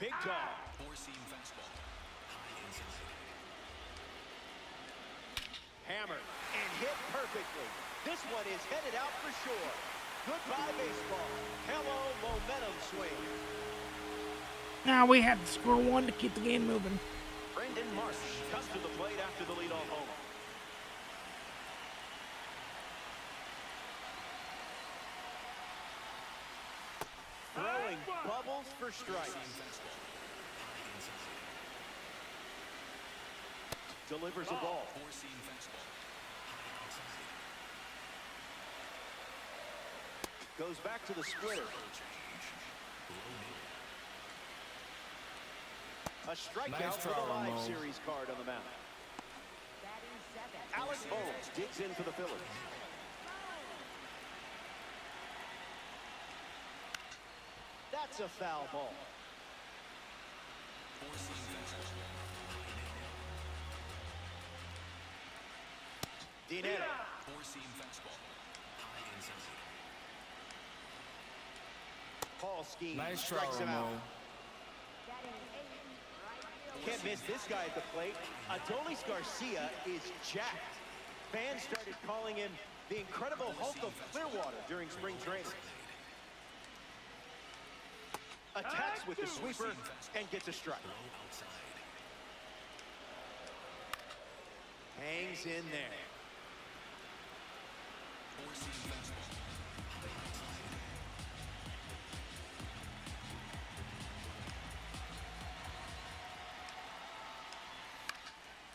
Speaker 1: Big dog.
Speaker 8: Four-seam fastball. High inside.
Speaker 1: Hammered and hit perfectly. This one is headed out for sure. Goodbye, baseball. Hello, momentum swing.
Speaker 2: Now we had to score one to keep the game moving.
Speaker 1: Brendan Marsh comes to the plate after the leadoff homer. Throwing bubbles for strikes. Delivers a ball.
Speaker 8: Four-seam fastball. High outside.
Speaker 1: Goes back to the splitter. A strikeout
Speaker 4: Nice
Speaker 1: for
Speaker 4: try,
Speaker 1: the live
Speaker 4: Ramon.
Speaker 1: series card on the mound. Alex Bowles digs in for the Phillies. That's a foul ball.
Speaker 8: Four-seam fastball.
Speaker 1: Dinero.
Speaker 8: Four-seam fastball. High inside.
Speaker 1: Paul Skeens
Speaker 4: Nice try,
Speaker 1: strikes him out.
Speaker 4: Ramon.
Speaker 1: Can't miss this guy at the plate. Adolis Garcia is jacked. Fans started calling him the Incredible Hulk of Clearwater during spring training. Attacks with the sweeper and gets a strike.
Speaker 8: Outside.
Speaker 1: Hangs in there.
Speaker 8: Four-seam fastball. High outside.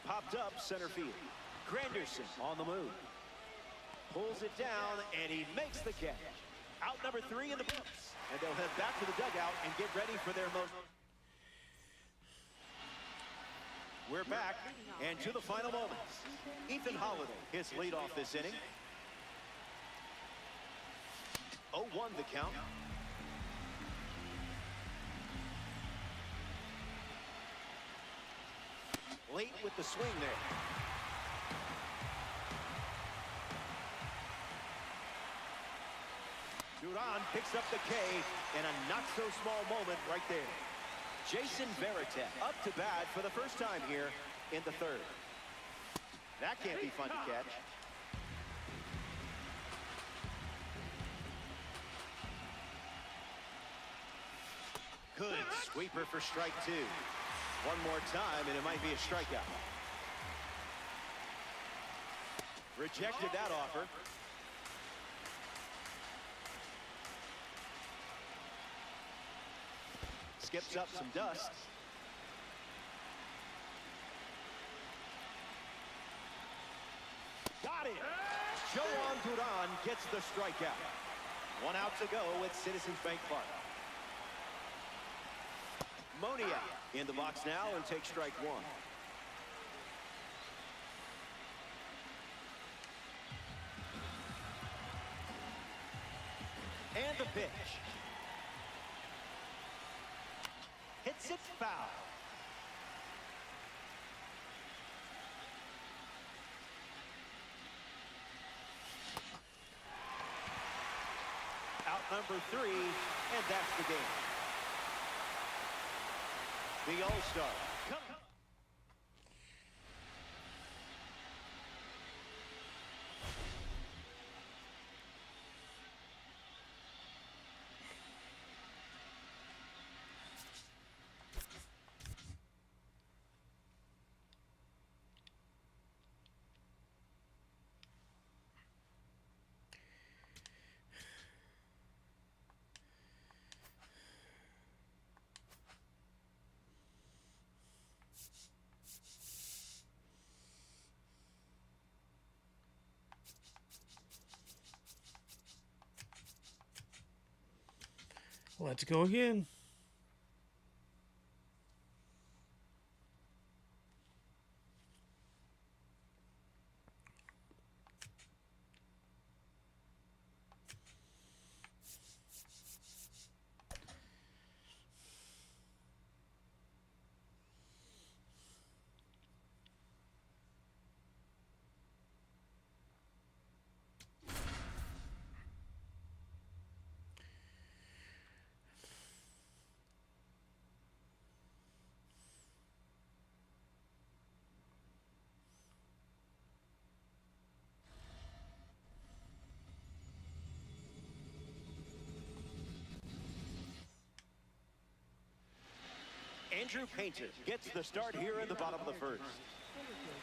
Speaker 1: Popped up center field. Granderson on the move. Pulls it down, and he makes the catch. Out number 3 in the books. And they'll head back to the dugout and get ready for their most... We're back, and to the final moments. Ethan Holiday hits leadoff this inning. 0-1 the count. Late with the swing there. Duran picks up the K in a not-so-small moment right there. Jason Veritek up to bat for the first time here in the third. That can't be fun to catch. Good sweeper for strike 2. One more time, and it might be a strikeout. Rejected that offer. Skips up some dust. Guran gets the strikeout. 1 out to go at Citizens Bank Park. Monia in the box now and takes strike 1. And the pitch. Hits it foul. Out number 3, and that's the game. The All-Star.
Speaker 2: Let's go again.
Speaker 1: Andrew Painter gets the start here in the bottom of the first.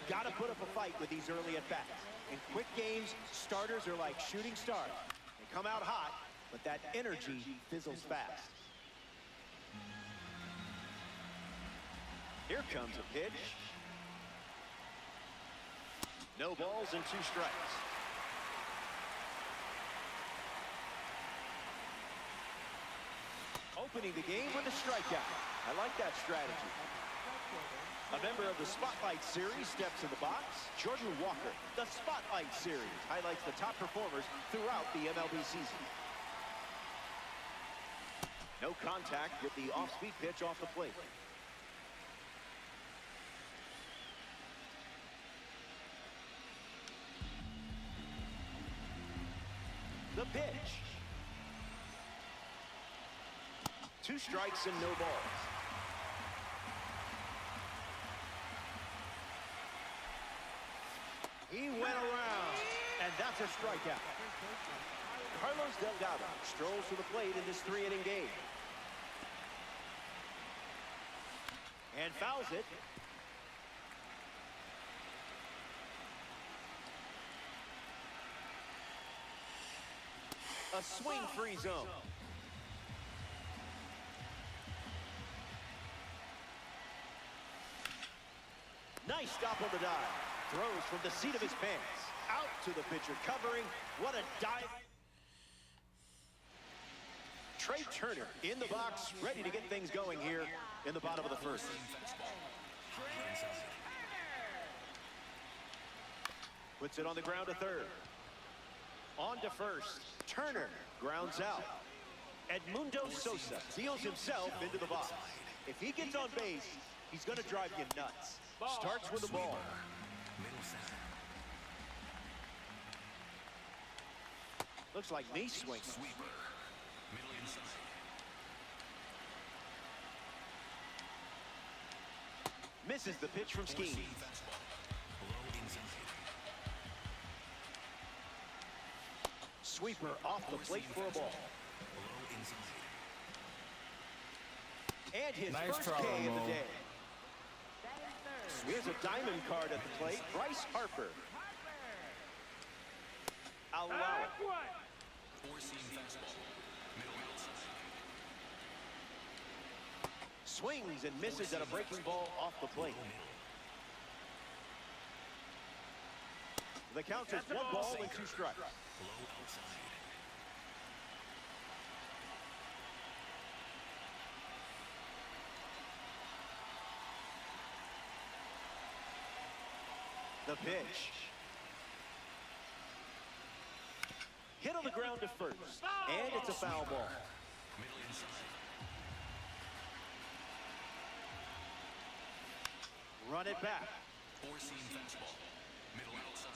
Speaker 1: Got to put up a fight with these early at-bats. In quick games, starters are like shooting stars. They come out hot, but that energy fizzles fast. Here comes a pitch. No balls and 2 strikes. Opening the game with a strikeout. I like that strategy. A member of the Spotlight Series steps in the box. Jordan Walker. The Spotlight Series highlights the top performers throughout the MLB season. No contact with the off-speed pitch off the plate. The pitch. 2 strikes and no balls. He went around, and that's a strikeout. Carlos Delgado strolls to the plate in this 3-inning game. And fouls it. A swing-free zone. Nice stop on the dive. Throws from the seat of his pants. Out to the pitcher covering. What a dive. Trey Turner in the box, ready to get things going here in the bottom of the first. Puts it on the ground to third. On to first. Turner grounds out. Edmundo Sosa deals himself into the box. If he gets on base, he's going to drive you nuts. Starts with the ball. Looks like me swing. Misses the pitch from Skeen. Sweeper off the plate for a ball. And his
Speaker 4: Nice
Speaker 1: first
Speaker 4: try,
Speaker 1: K of the
Speaker 4: Mo.
Speaker 1: day. Here's a diamond card at the plate. Bryce Harper. Allow it.
Speaker 8: Four-seam fastball. Middle outside.
Speaker 1: Swings and misses at a breaking ball off the plate. The count is 1 ball and 2 strikes.
Speaker 8: Low outside.
Speaker 1: The pitch. Hit on the ground to first. And it's a foul ball.
Speaker 8: Middle inside.
Speaker 1: Run it back.
Speaker 8: Four-seam fastball. Middle outside.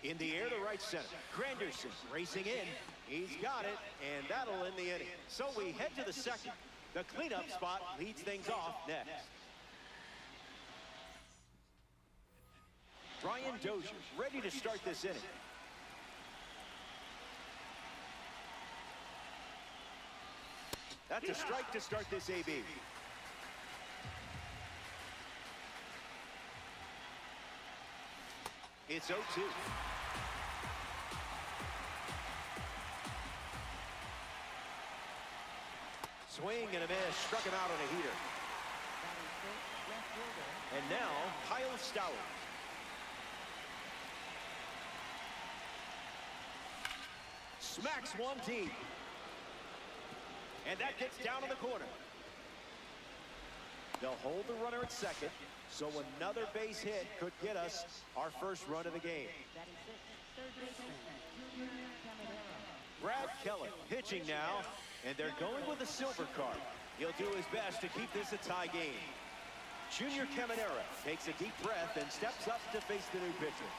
Speaker 1: In the air to right center. Granderson racing in. He's got it, and that'll end the inning. So we head to the second. The cleanup spot leads things off next. Brian Dozier ready to start this inning. That's a strike to start this AB. It's 0-2. Swing and a miss. Struck him out on a heater. And now, Kyle Stowers. Smacks one deep. And that gets down in the corner. They'll hold the runner at second, so another base hit could get us our first run of the game. Brad Keller pitching now, and they're going with a silver card. He'll do his best to keep this a tie game. Junior Caminera takes a deep breath and steps up to face the new pitcher.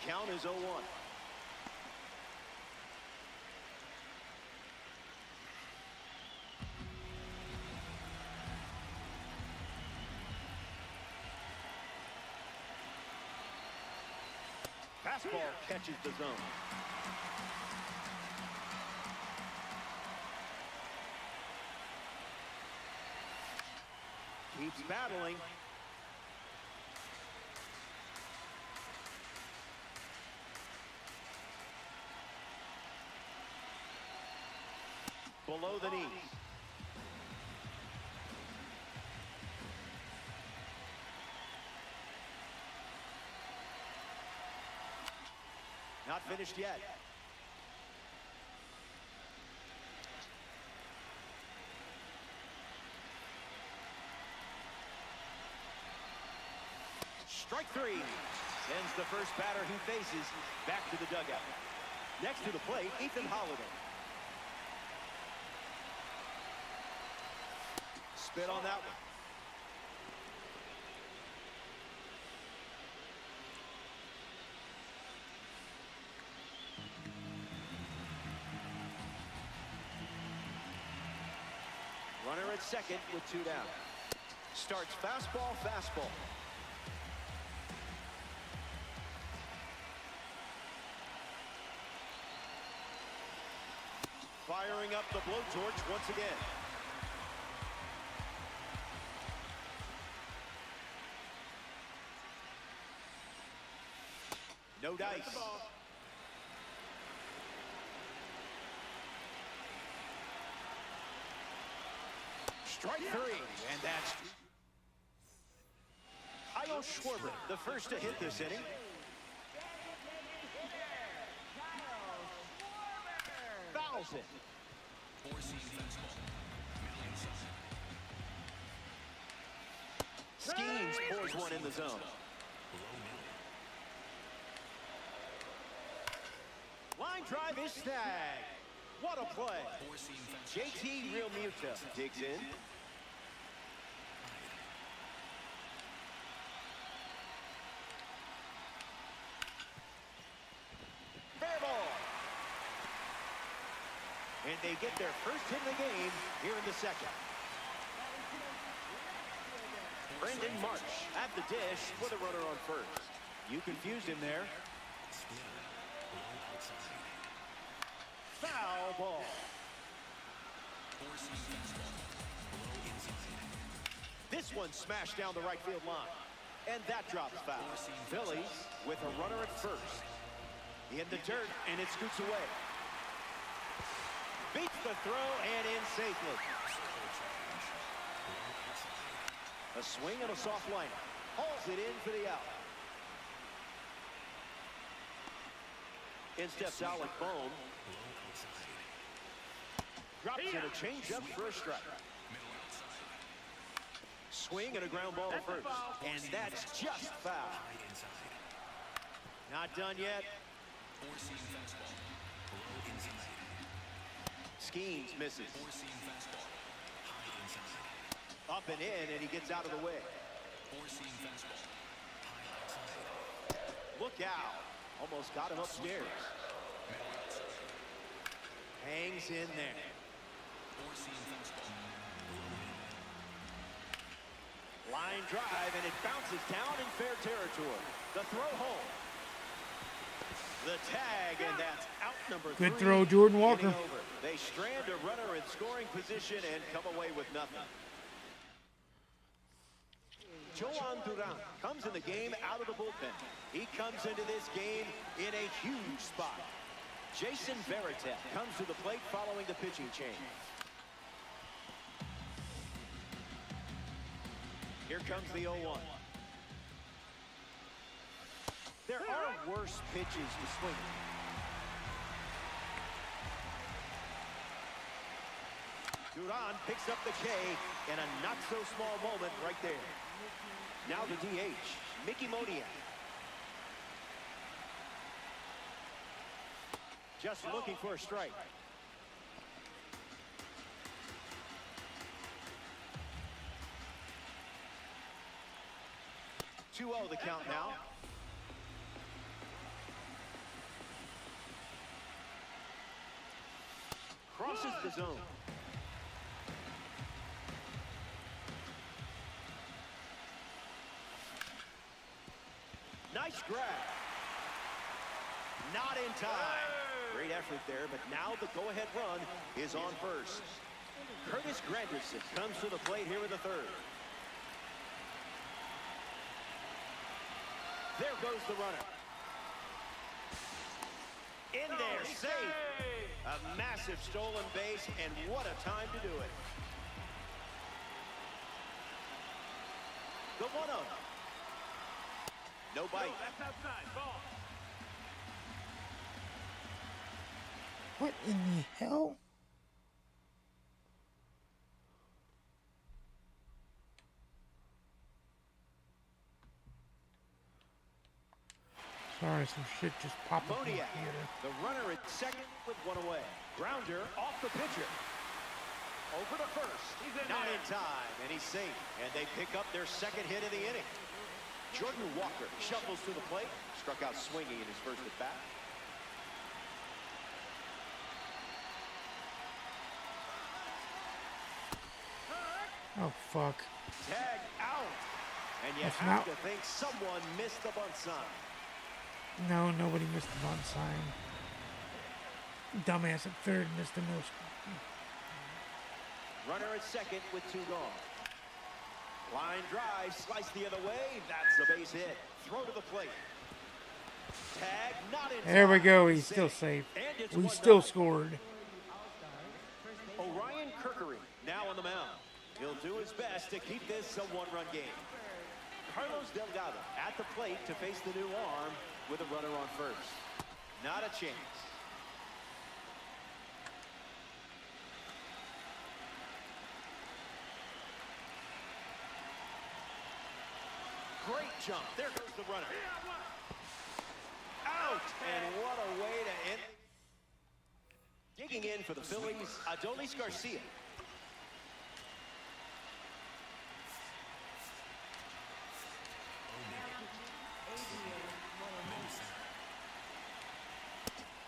Speaker 1: Count is 0-1. Fastball catches the zone. Keeps battling. Below the knees. Not finished yet. Strike 3. Sends the first batter he faces back to the dugout. Next to the plate, Ethan Holliday. Spit on that one. Runner at second with 2 down. Starts fastball, fastball. Firing up the blowtorch once again. No dice. Strike 3, and that's Kyle Schwarber, the first to hit this inning. Fouls it.
Speaker 8: Four-seam fastball. Middle inside.
Speaker 1: Schemes pours one in the zone.
Speaker 8: Low middle.
Speaker 1: Line drive is snagged. What a play.
Speaker 8: Four-seam fastball.
Speaker 1: JT Realmuto digs in. Fair ball. And they get their first hit of the game here in the second. Brendan March at the dish with a runner on first. You confused him there.
Speaker 8: Splitter. Low outside.
Speaker 1: Foul ball.
Speaker 8: Four-seam fastball. Low inside.
Speaker 1: This one smashed down the right field line. And that drops foul. Phillies with a runner at first. In the dirt, and it scoots away. Beats the throw and in safely. A swing and a soft liner. Hauls it in for the out. In steps Alec Bone. Drops in a changeup for a strike. Swing and a ground ball to first. And that's just foul. Not done yet. Skeens misses. Up and in, and he gets out of the way. Look out. Almost got him upstairs. Hangs in there. Line drive, and it bounces down in fair territory. The throw home. The tag, and that's out number 3.
Speaker 2: Good throw, Jordan Walker.
Speaker 1: They strand a runner in scoring position and come away with nothing. Joan Duran comes in the game out of the bullpen. He comes into this game in a huge spot. Jason Veritek comes to the plate following the pitching change. Here comes the 0-1. There are worse pitches to swing. Duran picks up the K in a not-so-small moment right there. Now the DH, Mickey Moniak. Just looking for a strike. The count now. Crosses the zone. Nice grab. Not in time. Great effort there, but now the go-ahead run is on first. Curtis Granderson comes to the plate here in the third. There goes the runner. In there, safe. A massive stolen base, and what a time to do it. The 1-0. No bite.
Speaker 7: That's outside. Ball.
Speaker 2: What in the hell? Sorry, some shit just popped up in the
Speaker 1: Moniak,
Speaker 2: theater.
Speaker 1: the runner at second with one away. Grounder off the pitcher. Over to first. Not in time, and he's safe. And they pick up their second hit of the inning. Jordan Walker shuffles to the plate. Struck out swinging in his first at bat.
Speaker 2: Oh, fuck.
Speaker 1: Tag out. And you
Speaker 2: That's
Speaker 1: have
Speaker 2: not-
Speaker 1: to think someone missed the bunt sign.
Speaker 2: No, nobody missed the bunt sign. Dumbass at third missed the no.
Speaker 1: Runner at second with 2 gone. Line drive, slice the other way. That's the base hit. Throw to the plate. Tag not in.
Speaker 2: There we
Speaker 1: time.
Speaker 2: go. He's still safe.
Speaker 1: And it's
Speaker 2: We
Speaker 1: 1-0.
Speaker 2: still scored.
Speaker 1: Orion Kirkery now on the mound. He'll do his best to keep this a 1-run game. Carlos Delgado at the plate to face the new arm with a runner on first. Not a chance. Great jump. There goes the runner. Out! And what a way to end. Digging in for the Phillies, Adolis Garcia.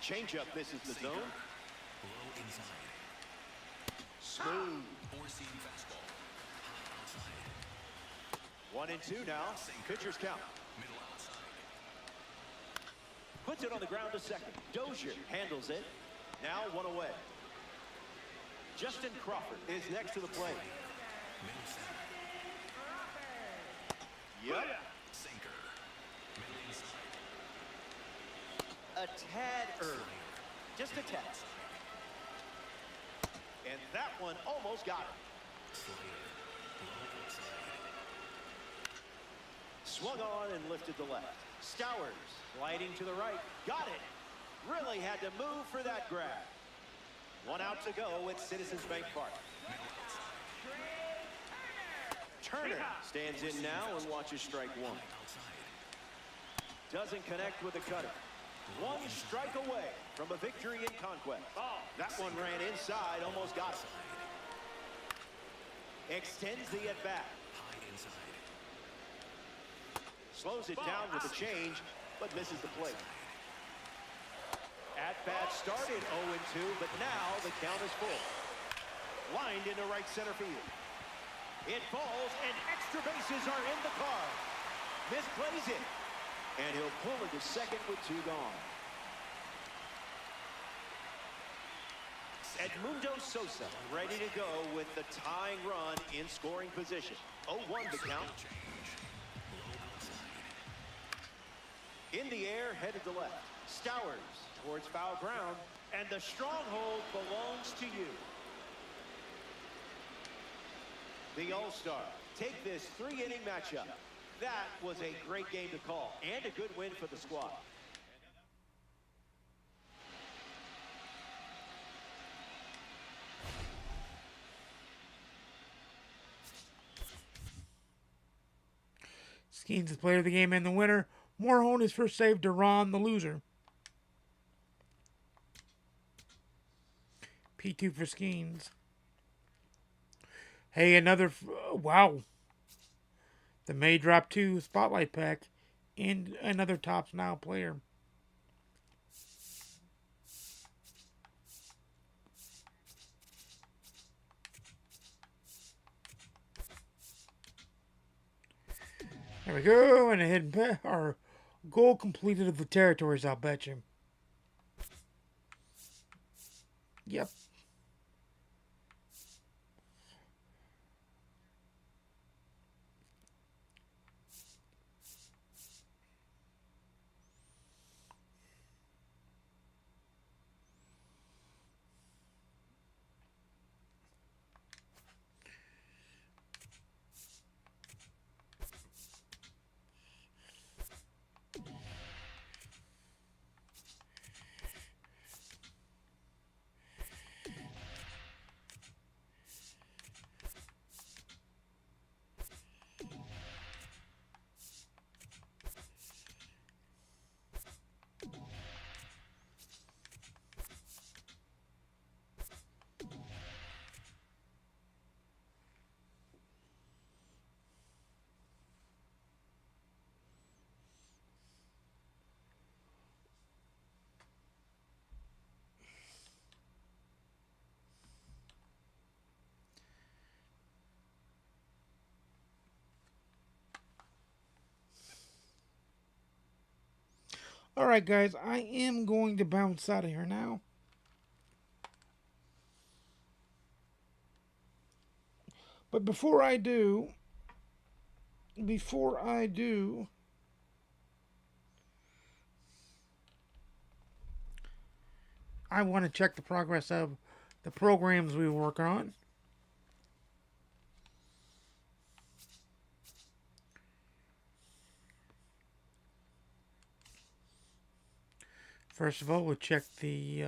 Speaker 1: Changeup misses the zone.
Speaker 8: Low inside.
Speaker 1: Smooth.
Speaker 8: Four-seam fastball. High outside.
Speaker 1: 1-2 now. Pitcher's count.
Speaker 8: Middle outside.
Speaker 1: Puts it on the ground to second. Dozier handles it. Now 1 away. Justin Crawford is next to the plate.
Speaker 8: Middle center.
Speaker 1: Yep.
Speaker 8: Sinker. Middle inside.
Speaker 1: A tad early. Just a tad. And that one almost got him. Swung on and lifted the left. Stowers sliding to the right. Got it. Really had to move for that grab. One out to go at Citizens Bank Park. Turner stands in now and watches strike one. Doesn't connect with the cutter. One strike away from a victory in Conquest. That one ran inside, almost got it. Extends the at-bat. Slows it down with the change, but misses the plate. At-bat started 0-2, but now the count is full. Lined into right center field. It falls, and extra bases are in the car. Misplays it, and he'll pull it to second with two gone. Edmundo Sosa ready to go with the tying run in scoring position. 0-1 the count. In the air, headed to left. Stowers towards foul ground, and the stronghold belongs to you. The All-Star take this 3-inning matchup. That was a great game to call, and a good win for the squad.
Speaker 2: Skeens, the player of the game and the winner. Morhone is first save to Ron, the loser. P2 for Skeens. Hey, another... wow. The May Drop 2 Spotlight Pack. And another Tops Now player. There we go. And a hidden pack. Our goal completed of the territories, I'll bet you. Yep. Alright, guys, I am going to bounce out of here now. But before I do, I want to check the progress of the programs we work on. First of all, we'll check the...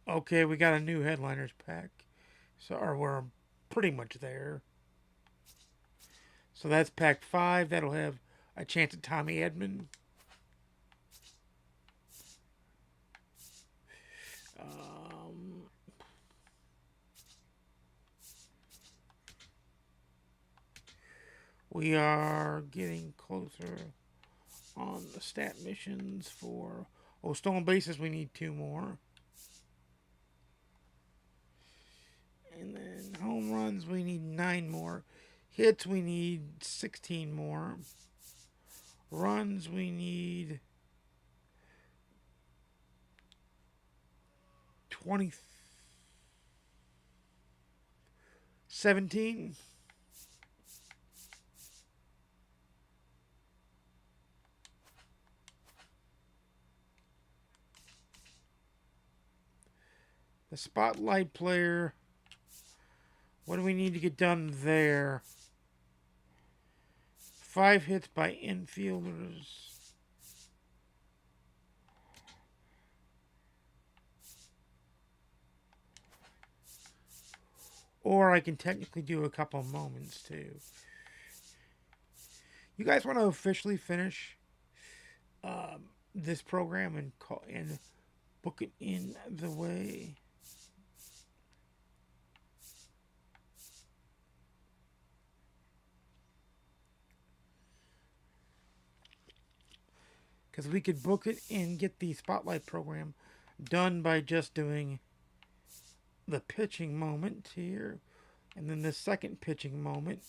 Speaker 2: okay, we got a new Headliners pack. So we're pretty much there. So that's pack 5. That'll have a chance at Tommy Edman. We are getting closer on the stat missions for... oh, stolen bases, we need 2 more. And then home runs, we need 9 more. Hits, we need 16 more. Runs, we need 17. The spotlight player. What do we need to get done there? 5 hits by infielders. Or I can technically do a couple moments too. You guys want to officially finish this program and book it in the way? Because we could book it and get the spotlight program done by just doing the pitching moment here, and then the second pitching moment,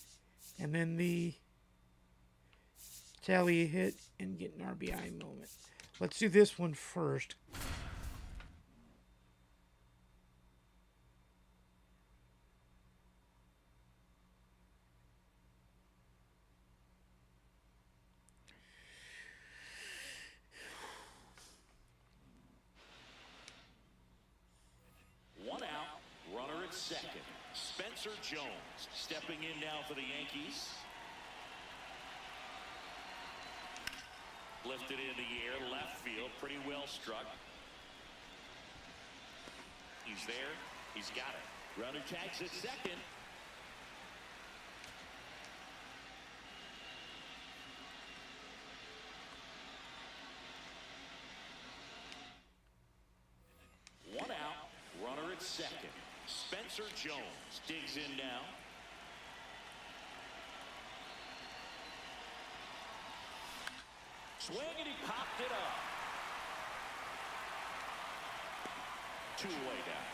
Speaker 2: and then the tally a hit and get an RBI moment. Let's do this one first.
Speaker 5: One out, runner at second. Spencer Jones stepping in now for the Yankees. Lifted in the air, left field, pretty well struck. He's there, he's got it. Runner tags at second. One out, runner at second. Spencer Jones digs in now. Swing and he popped it up. 2 away now.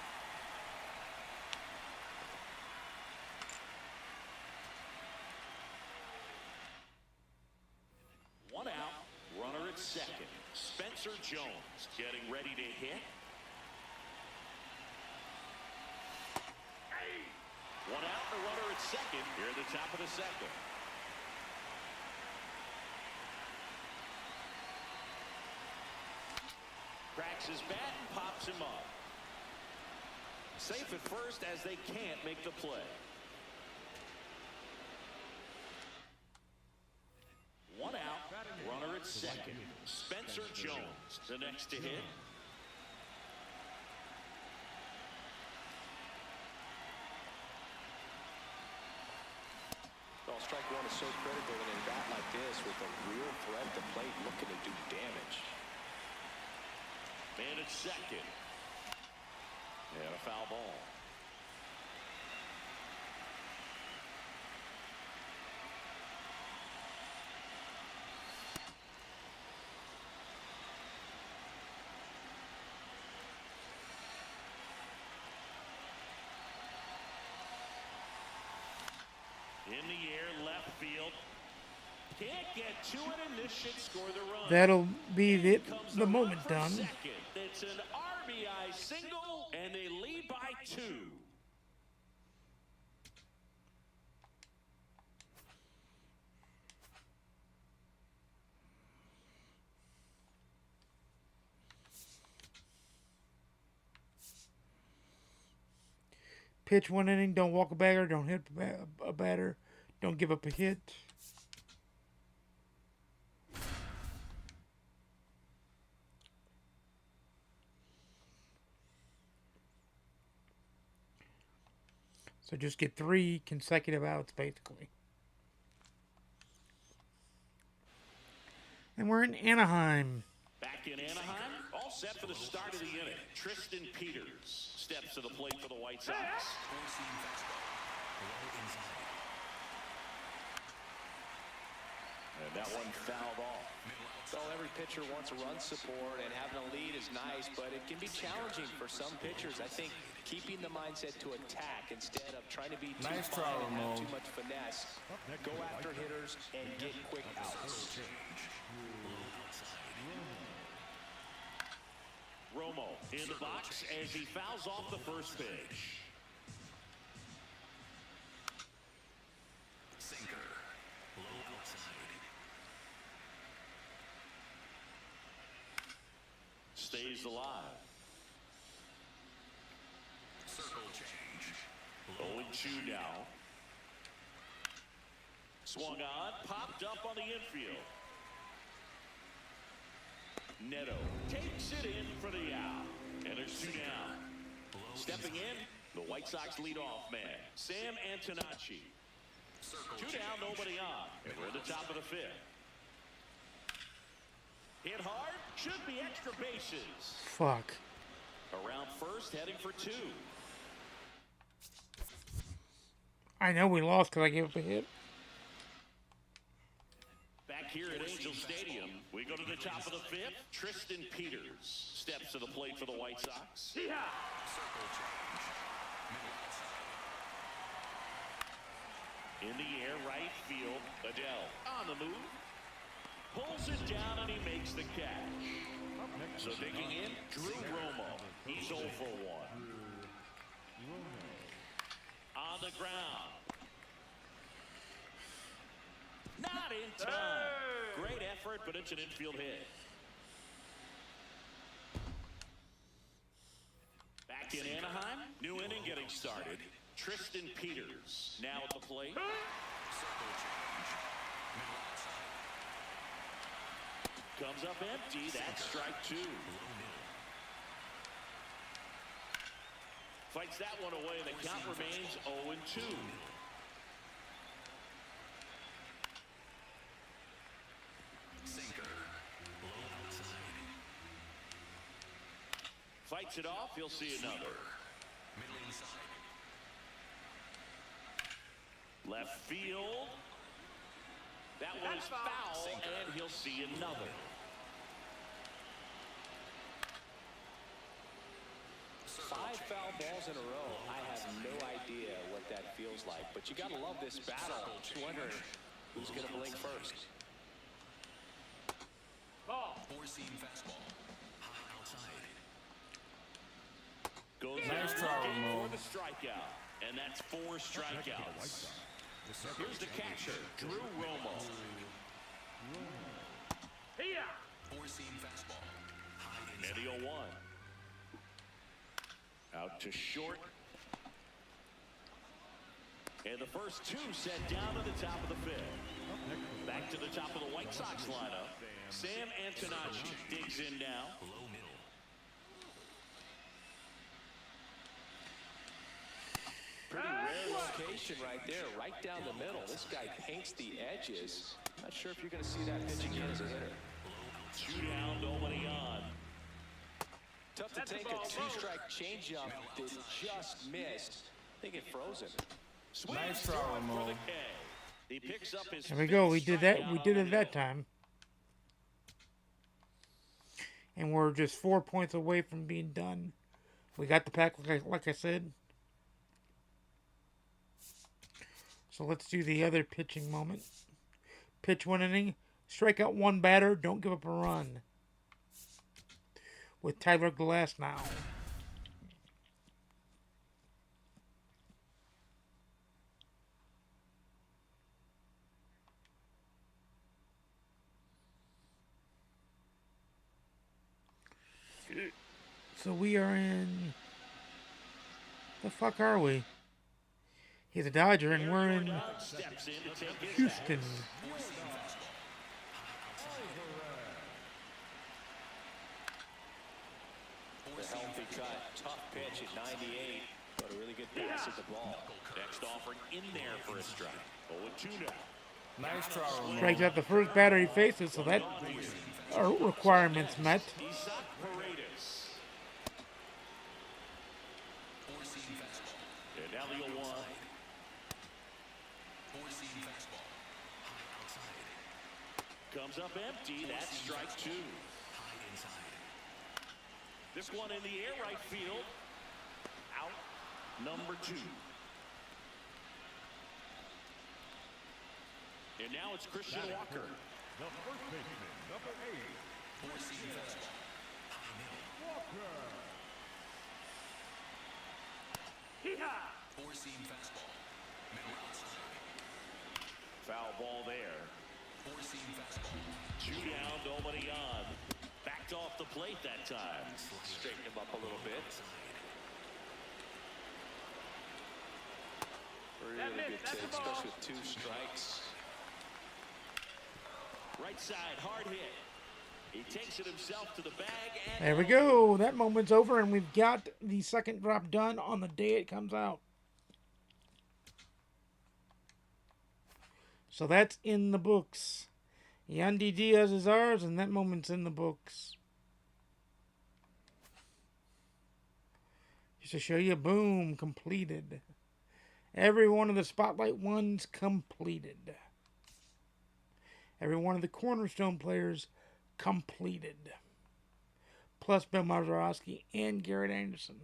Speaker 5: One out, runner at second. Spencer Jones getting ready to hit. One out, the runner at second here at the top of the second. Cracks his bat and pops him up. Safe at first as they can't make the play. One out, runner at second. Spencer Jones, the next to hit.
Speaker 3: Well, strike one is so critical in a bat like this with a real threat at the plate looking to do damage.
Speaker 5: Man at second. And a foul ball. In the air, left field. Can't get to it, and this should score the run.
Speaker 2: That'll be the moment done.
Speaker 5: Second. It's an RBI single, and they lead by 2.
Speaker 2: Pitch 1 inning, don't walk a batter, don't hit a batter, don't give up a hit. So just get 3 consecutive outs, basically. And we're in Anaheim.
Speaker 5: Back in Anaheim, all set for the start of the inning. Tristan Peters steps to the plate for the White Sox. And that one fouled off.
Speaker 3: So every pitcher wants a run support, and having a lead is nice, but it can be challenging for some pitchers. I think keeping the mindset to attack instead of trying to be too
Speaker 4: Nice
Speaker 3: fine
Speaker 4: try,
Speaker 3: and have
Speaker 4: Ramon.
Speaker 3: too much finesse. Go after hitters and get quick outs.
Speaker 5: Romo in the box as he fouls off the first pitch.
Speaker 8: Sinker. Low outside.
Speaker 5: Stays alive.
Speaker 8: Circle change.
Speaker 5: 0-2 now. Swung on, popped up on the infield. Neto takes it in for the out. And there's 2 down. Stepping in, the White Sox leadoff man, Sam Antonacci. 2 down, nobody on. And we're at the top of the 5th. Hit hard, should be extra bases.
Speaker 2: Fuck.
Speaker 5: Around first, heading for 2.
Speaker 2: I know we lost because I gave up a hit.
Speaker 5: Back here at Angel Stadium, we go to the top of the 5th. Tristan Peters steps to the plate for the White Sox.
Speaker 8: Circle change. Middle outside.
Speaker 5: In the air, right field, Adele on the move. Pulls it down and he makes the catch. So digging in, Drew Romo. He's 0 for 1. On the ground. Not in time. Great effort, but it's an infield hit. Back in Anaheim, new inning getting started. Tristan Peters now at the plate.
Speaker 8: Circle change. Middle outside.
Speaker 5: Comes up empty. That's strike 2. Fights that one away. The count remains 0-2.
Speaker 8: Sinker. Low outside.
Speaker 5: Fights it off. He'll see another.
Speaker 8: Middle inside.
Speaker 5: Left field. That one is foul, and he'll see another.
Speaker 3: Five foul balls in a row. I have no idea what that feels like, but you gotta love this battle. Just wondering who's gonna blink first.
Speaker 7: Ball.
Speaker 8: Four-seam fastball. High outside.
Speaker 5: Goes
Speaker 4: Nice
Speaker 5: down
Speaker 4: try,
Speaker 5: looking
Speaker 4: Ramon.
Speaker 5: for the strikeout, and that's 4 strikeouts. Here's the catcher, Drew Romo.
Speaker 7: Here.
Speaker 8: Four-seam fastball. High
Speaker 5: And
Speaker 8: inside.
Speaker 5: the 0-1. Out to short. And the first 2 set down to the top of the 5th. Back to the top of the White Sox lineup. Sam Antonacci digs in now.
Speaker 8: Low middle.
Speaker 3: Pretty rare location right there, right down the middle. This guy paints the edges. Not sure if you're going to see that pitch again as a hitter.
Speaker 5: 2 down, nobody on.
Speaker 3: Tough to take a 2-strike changeup that just missed. They get frozen.
Speaker 5: Swings
Speaker 4: Nice try,
Speaker 5: through it for
Speaker 4: Ramon.
Speaker 5: the K. He picks up his
Speaker 2: There we go. We
Speaker 5: 5th
Speaker 2: did that.
Speaker 5: strikeout
Speaker 2: We
Speaker 5: on
Speaker 2: did
Speaker 5: the
Speaker 2: it that
Speaker 5: day.
Speaker 2: time. And we're just 4 points away from being done. We got the pack, like I said. So let's do the other pitching moment. Pitch 1 inning. Strike out 1 batter. Don't give up a run. With Tyler Glass now. So we are in... The fuck are we? He's a Dodger and we're in
Speaker 5: Steps in to take his
Speaker 2: Houston.
Speaker 3: The healthy cut, tough pitch at 98, but a really good pass at the ball.
Speaker 5: Next offering in there for a strike. 0-2 now.
Speaker 4: Nice try, Ramon.
Speaker 2: Strikes out the first batter he faces, so that are requirements met.
Speaker 5: Isaac Paredes.
Speaker 8: Four-seam fastball.
Speaker 5: And now the 0-1.
Speaker 8: Four-seam fastball. High outside.
Speaker 5: Comes up empty. That's strike 2.
Speaker 8: High inside.
Speaker 5: This one in the air, right field. Out. Number 2. And now it's Christian Walker.
Speaker 6: The first baseman, number 8.
Speaker 8: Four-seam fastball. High middle.
Speaker 7: Hee-haw.
Speaker 8: Four-seam fastball. Middle outside.
Speaker 5: Foul ball there.
Speaker 8: Four-seam fastball.
Speaker 5: 2 down, nobody on. Backed off the plate that time.
Speaker 3: Straighten him up a little bit. Really good take, especially with 2 strikes.
Speaker 5: Right side, hard hit. He takes it himself to the bag. And
Speaker 2: There we go. That moment's over, and we've got the second drop done on the day it comes out. So that's in the books. Yandy Diaz is ours, and that moment's in the books. Just to show you, boom, completed. Every one of the Spotlight ones completed. Every one of the Cornerstone players completed. Plus Bill Mazeroski and Garrett Anderson.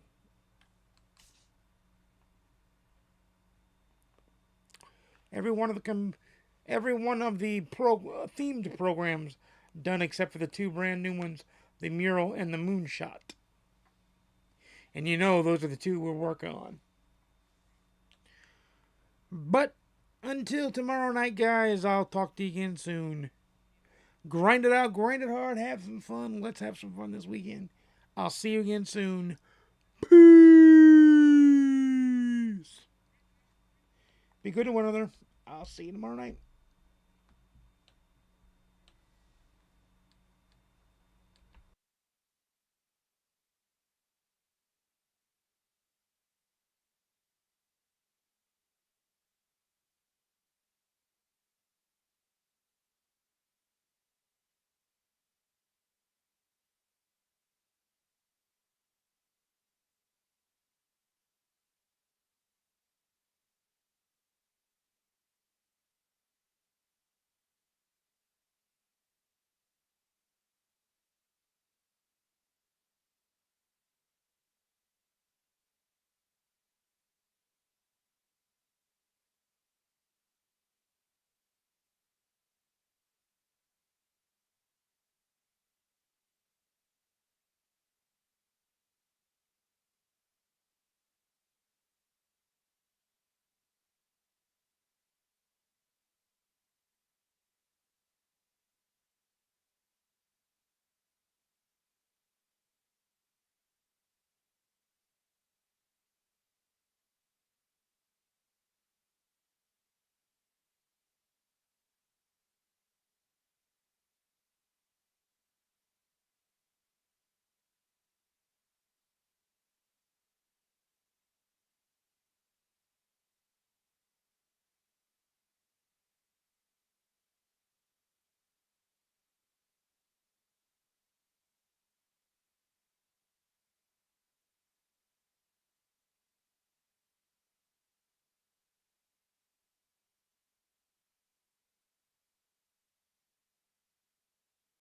Speaker 2: Every one of the themed programs done except for the 2 brand new ones, the Mural and the Moonshot. And you know those are the 2 we're working on. But until tomorrow night, guys, I'll talk to you again soon. Grind it out, grind it hard, have some fun. Let's have some fun this weekend. I'll see you again soon. Peace. Be good to one another. I'll see you tomorrow night.